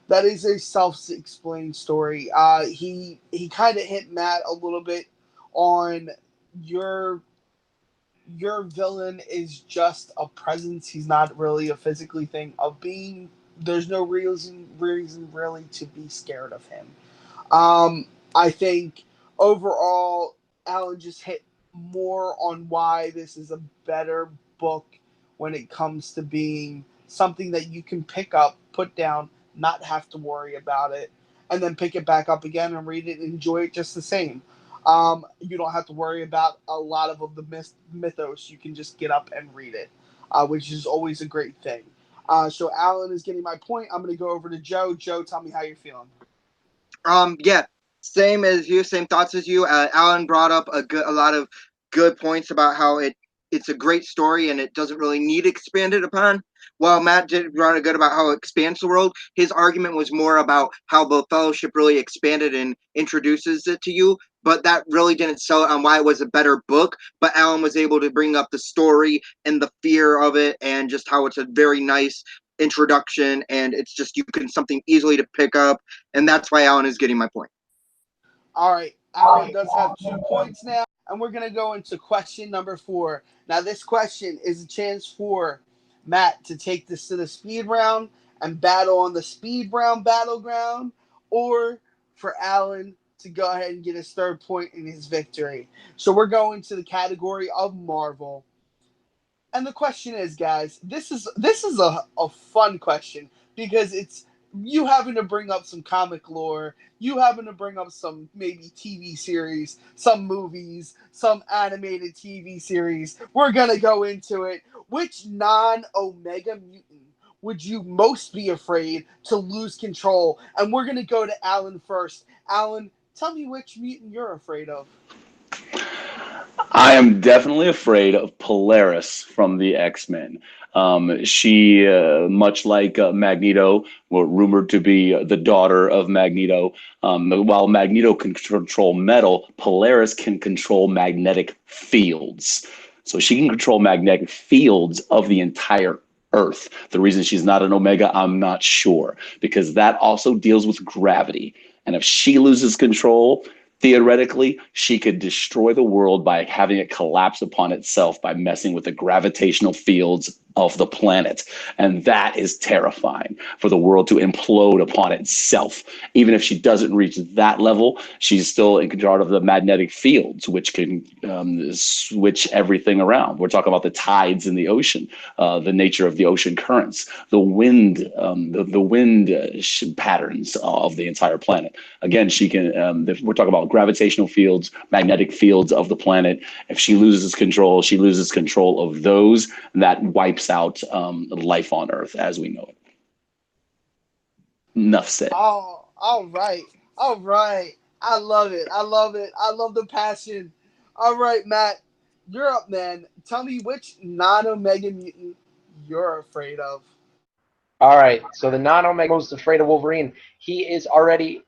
that is a self-explained story. He kind of hit Matt a little bit on your villain is just a presence. He's not really a physically thing of being. There's no reason really to be scared of him. I think overall, Alan just hit more on why this is a better book when it comes to being something that you can pick up, put down, not have to worry about it, and then pick it back up again and read it and enjoy it just the same. You don't have to worry about a lot of the mythos. You can just get up and read it, which is always a great thing. So Alan is getting my point. I'm going to go over to Joe. Joe, tell me how you're feeling. Yeah, same as you, same thoughts as you. Alan brought up a lot of good points about how it's a great story and it doesn't really need expanded upon. While Matt did brought it good about how it expands the world, his argument was more about how the Fellowship really expanded and introduces it to you. But that really didn't sell it on why it was a better book. But Alan was able to bring up the story and the fear of it and just how it's a very nice introduction and it's just something easily to pick up, and that's why Alan is getting my point. All right, Alan does have 2 points now, and we're gonna go into question number 4. Now, this question is a chance for Matt to take this to the speed round and battle on the speed round battleground, or for Alan to go ahead and get his 3rd point in his victory. So we're going to the category of Marvel. And the question is, guys, this is a fun question because it's you having to bring up some comic lore, you having to bring up some maybe TV series, some movies, some animated TV series. We're gonna go into it. Which non-Omega mutant would you most be afraid to lose control? And we're gonna go to Alan first. Alan, tell me which mutant you're afraid of. I am definitely afraid of Polaris from the X-Men. She, much like Magneto, were rumored to be the daughter of Magneto. While Magneto can control metal, Polaris can control magnetic fields. So she can control magnetic fields of the entire Earth. The reason she's not an Omega, I'm not sure, because that also deals with gravity. And if she loses control, theoretically, she could destroy the world by having it collapse upon itself by messing with the gravitational fields of the planet. And that is terrifying for the world to implode upon itself. Even if she doesn't reach that level, she's still in control of the magnetic fields, which can switch everything around. We're talking about the tides in the ocean, the nature of the ocean currents, the wind, the wind patterns of the entire planet. Again, she can. We're talking about gravitational fields, magnetic fields of the planet. If she loses control, she loses control of those. And that wipes out life on Earth as we know it. Enough said. Oh, all right. All right. I love it. I love it. I love the passion. All right, Matt, you're up, man. Tell me which non-Omega mutant you're afraid of. All right, so the non-Omega most afraid of Wolverine. He already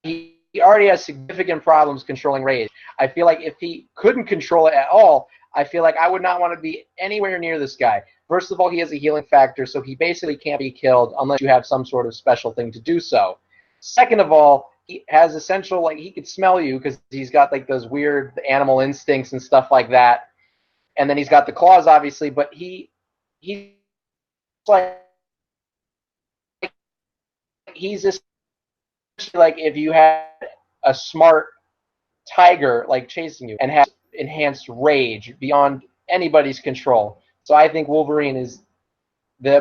has significant problems controlling rage. I feel like if he couldn't control it at all, I feel like I would not want to be anywhere near this guy. First of all, he has a healing factor, so he basically can't be killed unless you have some sort of special thing to do so. Second of all, he has essential, like, he could smell you because he's got like those weird animal instincts and stuff like that. And then he's got the claws, obviously, but he's like he's essentially like if you had a smart tiger like chasing you and has enhanced rage beyond anybody's control. So I think Wolverine is the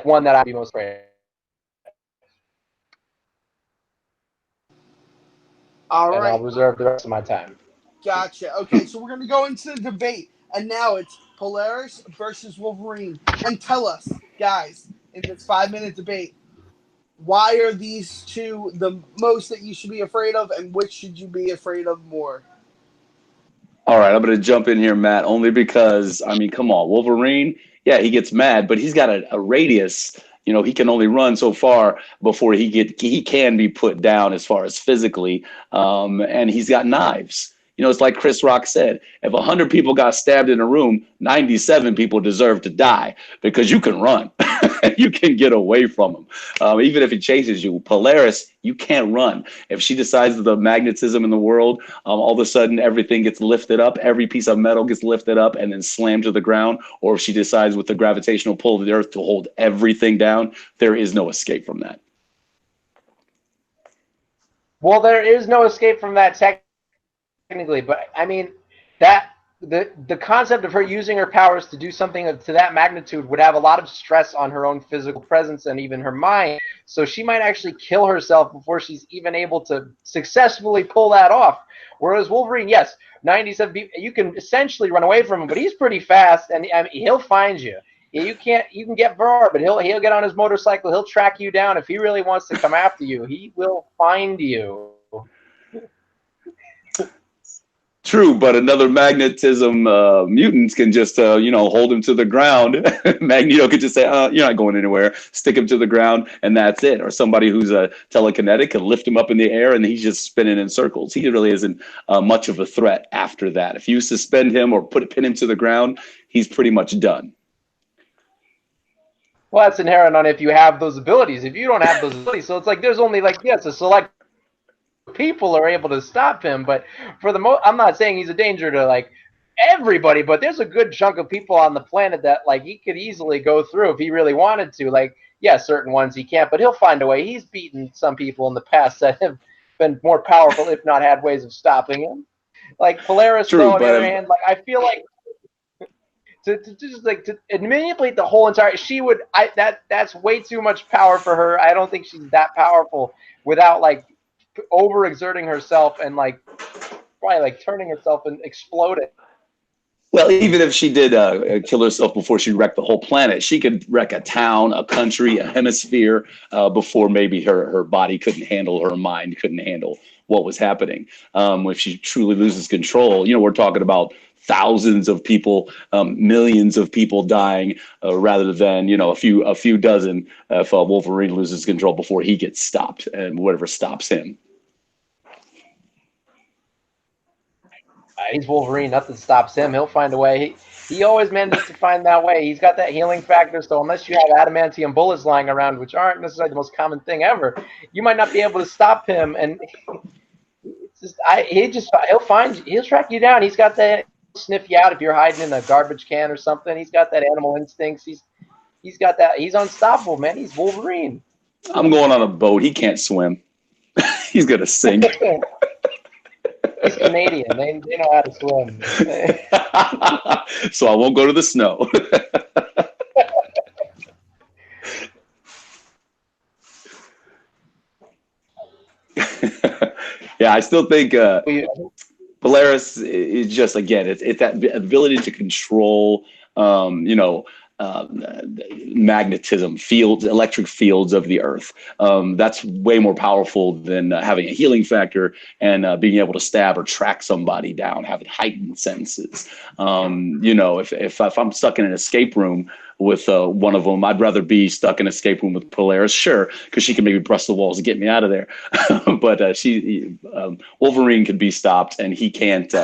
one that I'd be most afraid of. All And I'll right. reserve the rest of my time. Gotcha. Okay, so we're going to go into the debate. And now it's Polaris versus Wolverine. And tell us, guys, in this 5-minute debate, why are these two the most that you should be afraid of, and which should you be afraid of more? All right, I'm going to jump in here, Matt, only because, I mean, come on, Wolverine, yeah, he gets mad, but he's got a radius. You know, he can only run so far before he can be put down as far as physically, and he's got knives. You know, it's like Chris Rock said, if 100 people got stabbed in a room, 97 people deserve to die because you can run. You can get away from him. Even if he chases you. Polaris, you can't run. If she decides the magnetism in the world, all of a sudden everything gets lifted up, every piece of metal gets lifted up and then slammed to the ground, or if she decides with the gravitational pull of the earth to hold everything down, there is no escape from that. Well, there is no escape from that technically, but I mean that the concept of her using her powers to do something to that magnitude would have a lot of stress on her own physical presence and even her mind. So she might actually kill herself before she's even able to successfully pull that off. Whereas Wolverine, yes, 97, you can essentially run away from him, but he's pretty fast and I mean, he'll find you. You can get far, but he'll get on his motorcycle, he'll track you down. If he really wants to come after you, he will find you. True, but another magnetism mutants can just hold him to the ground. Magneto could just say, "You're not going anywhere." Stick him to the ground, and that's it. Or somebody who's a telekinetic can lift him up in the air, and he's just spinning in circles. He really isn't much of a threat after that. If you suspend him or pin him to the ground, he's pretty much done. Well, that's inherent on if you have those abilities. If you don't have those abilities, so it's like there's only like yes, a select people are able to stop him, but for the most, I'm not saying he's a danger to like everybody, but there's a good chunk of people on the planet that like he could easily go through if he really wanted to. Like, yeah, certain ones he can't, but he'll find a way. He's beaten some people in the past that have been more powerful, if not had ways of stopping him. Like Polaris, True, though, on the other but hand, like I feel like to just like to manipulate the whole entire that's way too much power for her. I don't think she's that powerful without like overexerting herself and like probably like turning herself and exploding. Well, even if she did kill herself before she wrecked the whole planet, she could wreck a town, a country, a hemisphere before maybe her body couldn't handle, her mind couldn't handle what was happening. If she truly loses control, we're talking about thousands of people, millions of people dying, rather than a few dozen. If Wolverine loses control before he gets stopped, and whatever stops him. He's Wolverine. Nothing stops him. He'll find a way. He always manages to find that way. He's got that healing factor. So unless you have adamantium bullets lying around, which aren't necessarily the most common thing ever, you might not be able to stop him. And it's just he'll track you down. He's got that sniff you out if you're hiding in a garbage can or something. He's got that animal instincts. He's got that. He's unstoppable, man. He's Wolverine. I'm going on a boat. He can't swim. He's gonna sink. He's Canadian. They know how to swim. So I won't go to the snow. Yeah, I still think Polaris is just, again, it's that ability to control, magnetism fields, electric fields of the earth. That's way more powerful than having a healing factor and being able to stab or track somebody down, having heightened senses. If I'm stuck in an escape room with one of them, I'd rather be stuck in an escape room with Polaris, sure, because she can maybe press the walls and get me out of there. But Wolverine can be stopped, and he can't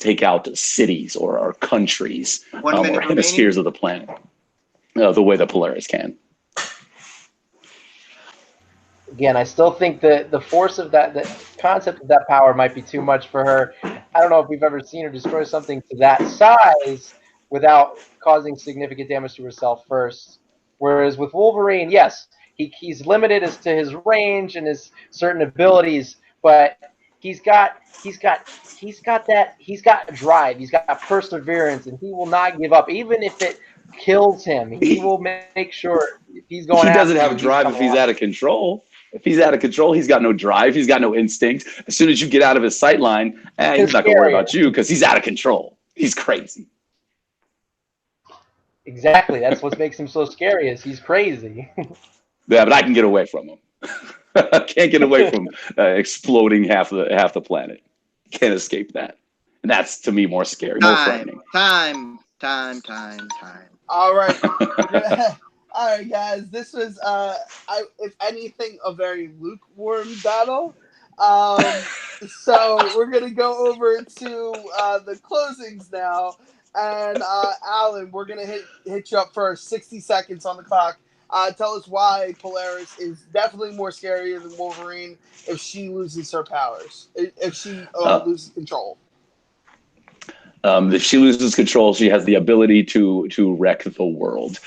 take out cities or countries or hemispheres of the planet the way that Polaris can. Again, I still think that the force of that, the concept of that power might be too much for her. I don't know if we've ever seen her destroy something to that size without causing significant damage to herself first. Whereas with Wolverine, yes, he's limited as to his range and his certain abilities, but he's got drive, he's got perseverance, and he will not give up, even if it kills him. He will make sure he's going. He doesn't have drive if he's out of control. If he's out of control, he's got no drive. He's got no instinct. As soon as you get out of his sight line, he's not going to worry about you because he's out of control. He's crazy. Exactly. That's what makes him so scary. Is he's crazy. Yeah, but I can get away from him. I can't get away from exploding half the planet. Can't escape that. And that's, to me, more scary, more frightening. Time. All right. All right, guys. This was, if anything, a very lukewarm battle. So we're going to go over to the closings now. And Allen, we're going to hit you up first. 60 seconds on the clock. Tell us why Polaris is definitely more scarier than Wolverine if she loses her powers, if she loses control. If she loses control, she has the ability to wreck the world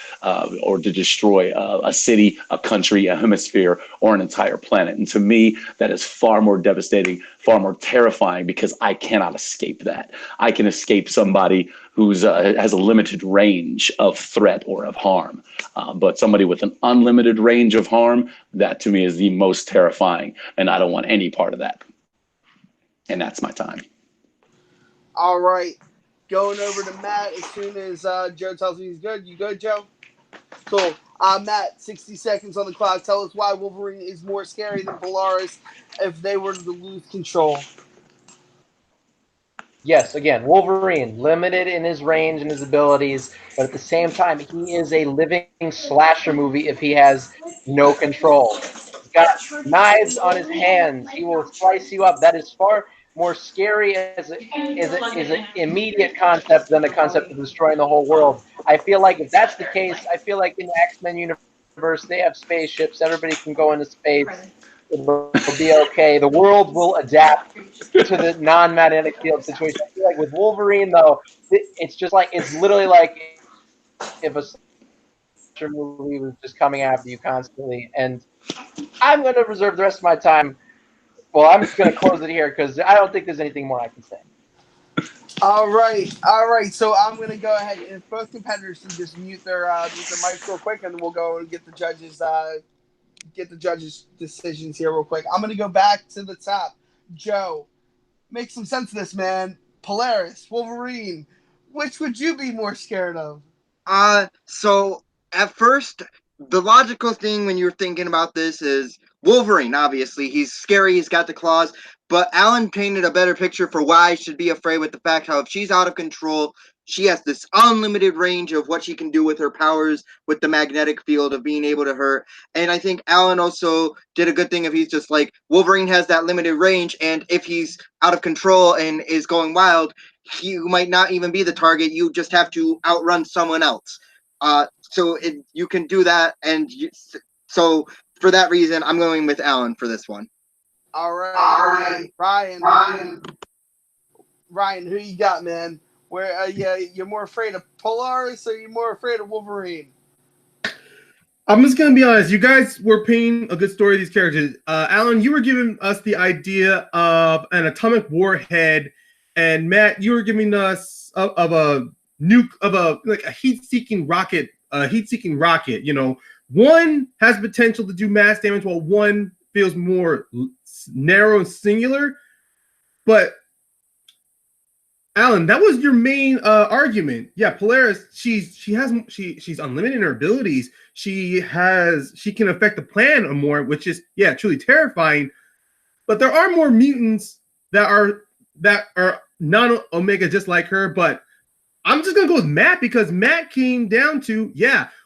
or to destroy a city, a country, a hemisphere, or an entire planet. And to me, that is far more devastating, far more terrifying, because I cannot escape that. I can escape somebody who's has a limited range of threat or of harm. But somebody with an unlimited range of harm, that to me is the most terrifying. And I don't want any part of that. And that's my time. All right. Going over to Matt as soon as Joe tells me he's good. You good, Joe? Cool. Matt, 60 seconds on the clock. Tell us why Wolverine is more scary than Polaris if they were to lose control. Yes, again, Wolverine, limited in his range and his abilities, but at the same time, he is a living slasher movie if he has no control. He's got knives on his hands. He will slice you up. That is far more scary as an immediate concept than the concept of destroying the whole world. I feel like if that's the case, I feel like in the X-Men universe, they have spaceships. Everybody can go into space. It'll be okay. The world will adapt to the non-magnetic field situation. I feel like with Wolverine, though, it's literally like if a slasher movie was just coming after you constantly. And I'm going to reserve the rest of my time. Well, I'm just going to close it here because I don't think there's anything more I can say. All right. So I'm going to go ahead and if both competitors can just mute their mics real quick, and then we'll go and get the judges' decisions here real quick. I'm going to go back to the top. Joe, make some sense of this, man. Polaris, Wolverine. Which would you be more scared of? So at first, the logical thing when you're thinking about this is Wolverine. Obviously, he's scary. He's got the claws. But Alan painted a better picture for why I should be afraid with the fact how if she's out of control, she has this unlimited range of what she can do with her powers, with the magnetic field of being able to hurt. And I think Alan also did a good thing if he's just like Wolverine has that limited range, and if he's out of control and is going wild, you might not even be the target. You just have to outrun someone else. You can do that, so for that reason, I'm going with Alan for this one. All right, Ryan, who you got, man? Where you're more afraid of Polaris or you're more afraid of Wolverine? I'm just gonna be honest. You guys were painting a good story of these characters. Alan, you were giving us the idea of an atomic warhead, and Matt, you were giving us of a nuke of a heat-seeking rocket. You know, one has potential to do mass damage, while one feels more narrow and singular. But Alan, that was your main argument. Yeah, Polaris, she's unlimited in her abilities. She can affect the plan more, which is truly terrifying. But there are more mutants that are non-Omega just like her. But I'm just gonna go with Matt because Matt came down to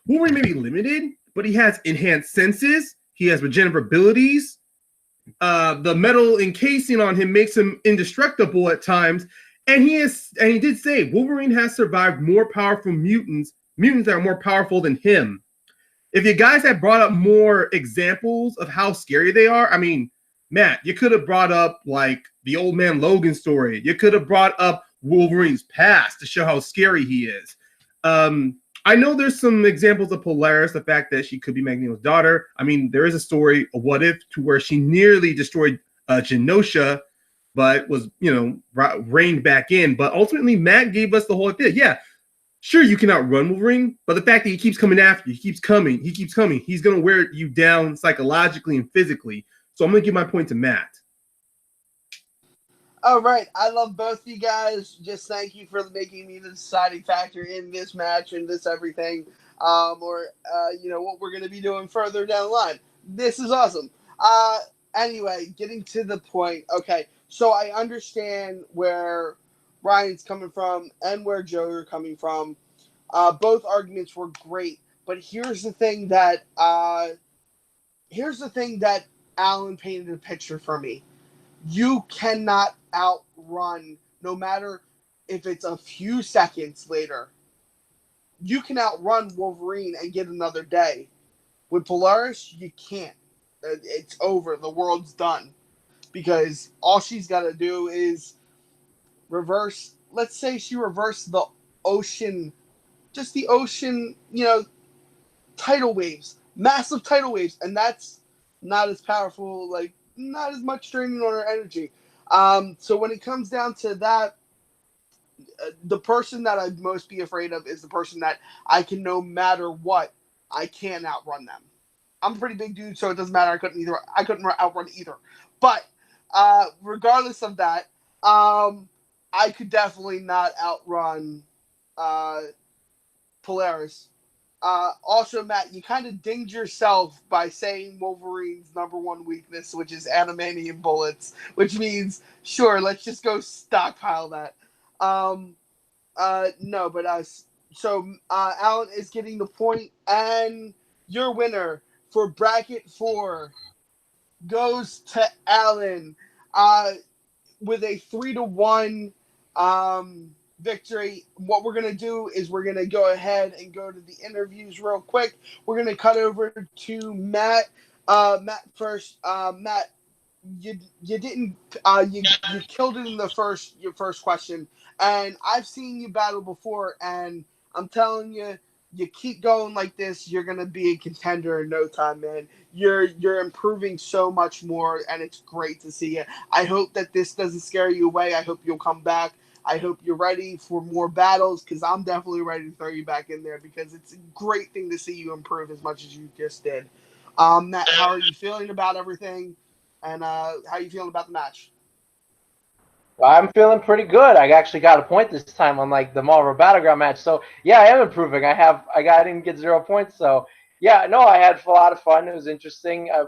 Wolverine may be limited, but he has enhanced senses. He has regenerative abilities. The metal encasing on him makes him indestructible at times. And he did say Wolverine has survived more powerful mutants that are more powerful than him. If you guys had brought up more examples of how scary they are, I mean, Matt, you could have brought up like the Old Man Logan story. You could have brought up Wolverine's past to show how scary he is. I know there's some examples of Polaris, the fact that she could be Magneto's daughter. I mean, there is a story, a what if, to where she nearly destroyed Genosha, but was, reined back in. But ultimately, Matt gave us the whole idea. Yeah, sure, you can outrun Wolverine, but the fact that he keeps coming after you, he keeps coming, he's going to wear you down psychologically and physically. So I'm going to give my point to Matt. All right, I love both of you guys. Just thank you for making me the deciding factor in this match and this everything, what we're going to be doing further down the line. This is awesome. Anyway, getting to the point. Okay, so I understand where Ryan's coming from and where Joe are coming from. Both arguments were great, but here's the thing that Alan painted a picture for me. You cannot outrun, no matter if it's a few seconds later. You can outrun Wolverine and get another day. With Polaris, you can't. It's over. The world's done. Because all she's got to do is reverse. Let's say she reversed the ocean, just the ocean, tidal waves, massive tidal waves, and that's not as powerful, like not as much draining on her energy. So when it comes down to that, the person that I'd most be afraid of is the person that I can, no matter what, I can't outrun them. I'm a pretty big dude, so it doesn't matter. I couldn't outrun either. But regardless of that, I could definitely not outrun Polaris. Also, Matt, you kind of dinged yourself by saying Wolverine's number one weakness, which is adamantium bullets, which means, sure, let's just go stockpile that. No, but Alan is getting the point, and your winner for bracket 4 goes to Alan with a 3-1 victory. What we're going to do is we're going to go ahead and go to the interviews real quick. We're going to cut over to Matt. Matt first. Matt, you didn't you killed it in your first question, and I've seen you battle before, and I'm telling you, you keep going like this, you're gonna be a contender in no time, man. You're improving so much more, and it's great to see you. I hope that this doesn't scare you away. I hope you'll come back. I hope you're ready for more battles, because I'm definitely ready to throw you back in there, because it's a great thing to see you improve as much as you just did. Matt, how are you feeling about everything? And how are you feeling about the match? Well, I'm feeling pretty good. I actually got a point this time on like the Marvel Battleground match. So yeah, I am improving. I didn't get 0 points. So yeah, no, I had a lot of fun. It was interesting. I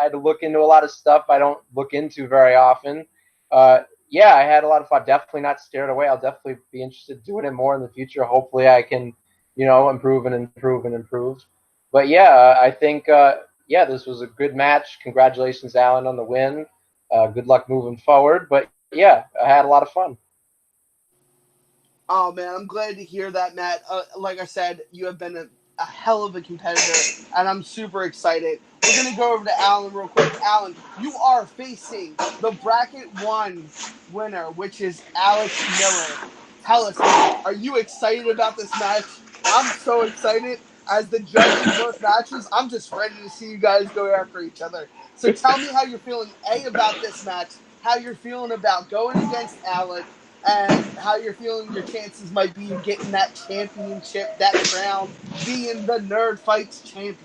had to look into a lot of stuff I don't look into very often. Yeah, I had a lot of fun. Definitely not scared away. I'll definitely be interested in doing it more in the future. Hopefully, I can, improve and improve and improve. But yeah, I think yeah, this was a good match. Congratulations, Alan, on the win. Good luck moving forward. But yeah, I had a lot of fun. Oh man, I'm glad to hear that, Matt. Like I said, you have been a hell of a competitor, and I'm super excited. We're gonna go over to Alan real quick. Alan, you are facing the bracket one winner, which is Alex Miller. Tell us, man, are you excited about this match? I'm so excited. As the judge in both matches, I'm just ready to see you guys go after each other. So tell me how you're feeling, A, about this match, how you're feeling about going against Alec, and how you're feeling your chances might be of getting that championship, that crown, being the Nerd Fights champion.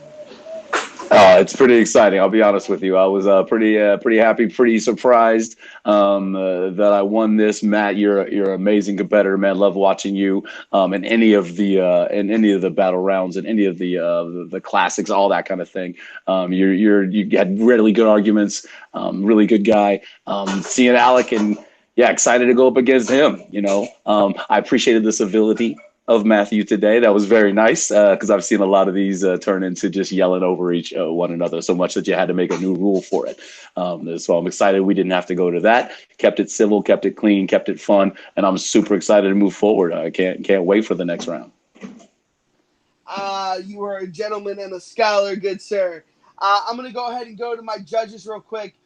It's pretty exciting. I'll be honest with you. I was pretty happy, pretty surprised that I won this. Matt, you're an amazing competitor, man. Love watching you in any of the battle rounds and any of the classics, all that kind of thing. You had really good arguments. Really good guy. Seeing Alec and yeah, excited to go up against him. I appreciated the civility of Matthew today. That was very nice because I've seen a lot of these turn into just yelling over each one another so much that you had to make a new rule for it. So I'm excited we didn't have to go to that. Kept it civil, kept it clean, kept it fun, and I'm super excited to move forward. I can't wait for the next round. You are a gentleman and a scholar, good sir. I'm going to go ahead and go to my judges real quick.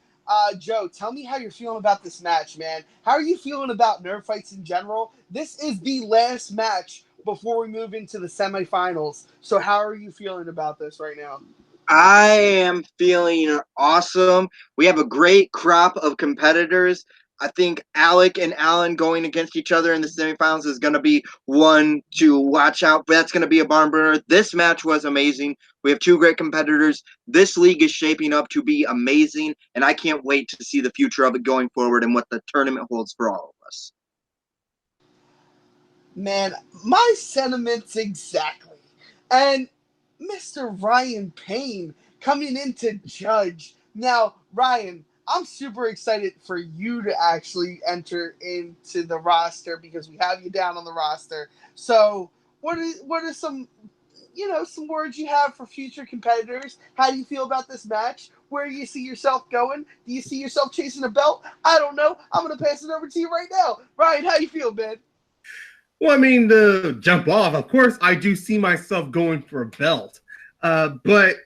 Joe, tell me how you're feeling about this match, man. How are you feeling about Nerd Fights in general? This is the last match before we move into the semifinals. So how are you feeling about this right now? I am feeling awesome. We have a great crop of competitors. I think Alec and Alan going against each other in the semifinals is going to be one to watch out. But that's going to be a barn burner. This match was amazing. We have two great competitors. This league is shaping up to be amazing, and I can't wait to see the future of it going forward and what the tournament holds for all of us. Man, my sentiments exactly. And Mr. Ryan Payne coming in to judge. Now, Ryan, I'm super excited for you to actually enter into the roster because we have you down on the roster. So, what are some some words you have for future competitors? How do you feel about this match? Where do you see yourself going? Do you see yourself chasing a belt? I don't know. I'm gonna pass it over to you right now. Ryan, how you feel, man? Well, I mean, to jump off, of course, I do see myself going for a belt. But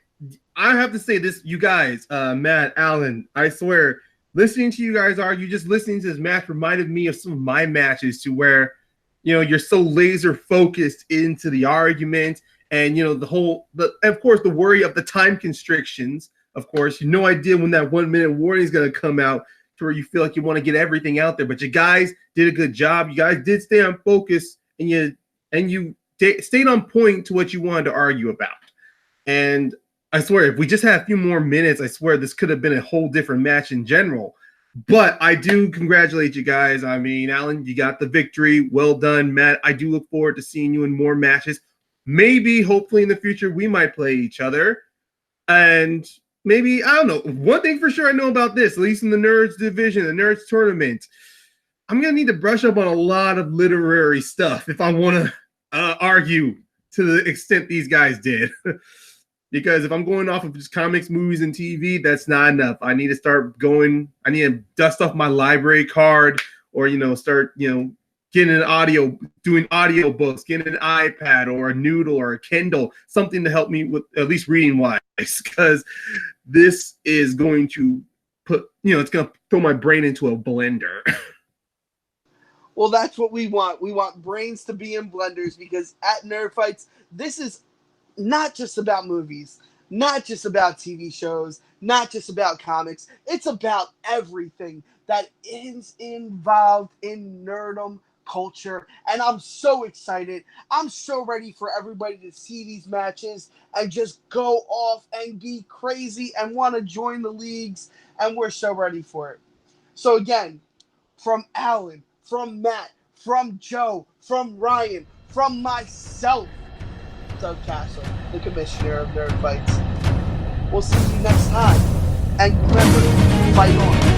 I have to say this, you guys, Matt, Allen, I swear, listening to you guys argue, just listening to this match reminded me of some of my matches to where, you're so laser focused into the argument and, of course, the worry of the time constrictions. Of course, no idea when that 1 minute warning is going to come out to where you feel like you want to get everything out there. But you guys did a good job. You guys did stay on focus and you stayed on point to what you wanted to argue about. And I swear, if we just had a few more minutes, I swear this could have been a whole different match in general. But I do congratulate you guys. I mean, Alan, you got the victory. Well done, Matt. I do look forward to seeing you in more matches. Maybe, hopefully, in the future, we might play each other. And maybe, I don't know. One thing for sure I know about this, at least in the Nerds division, the Nerds tournament, I'm going to need to brush up on a lot of literary stuff if I want to argue to the extent these guys did. Because if I'm going off of just comics, movies, and TV, that's not enough. I need to start going. I need to dust off my library card, or start getting an doing audio books, getting an iPad or a Noodle or a Kindle, something to help me with at least reading wise. Because this is going to it's going to throw my brain into a blender. Well, that's what we want. We want brains to be in blenders because at Nerd Fights, this is not just about movies, not just about TV shows, not just about comics. It's about everything that is involved in nerdom culture. And I'm so excited. I'm so ready for everybody to see these matches and just go off and be crazy and want to join the leagues. And we're so ready for it. So, again, from Allen, from Matt, from Joe, from Ryan, from myself, Doug Castle, the commissioner of Nerd Fights. We'll see you next time. And remember, fight on.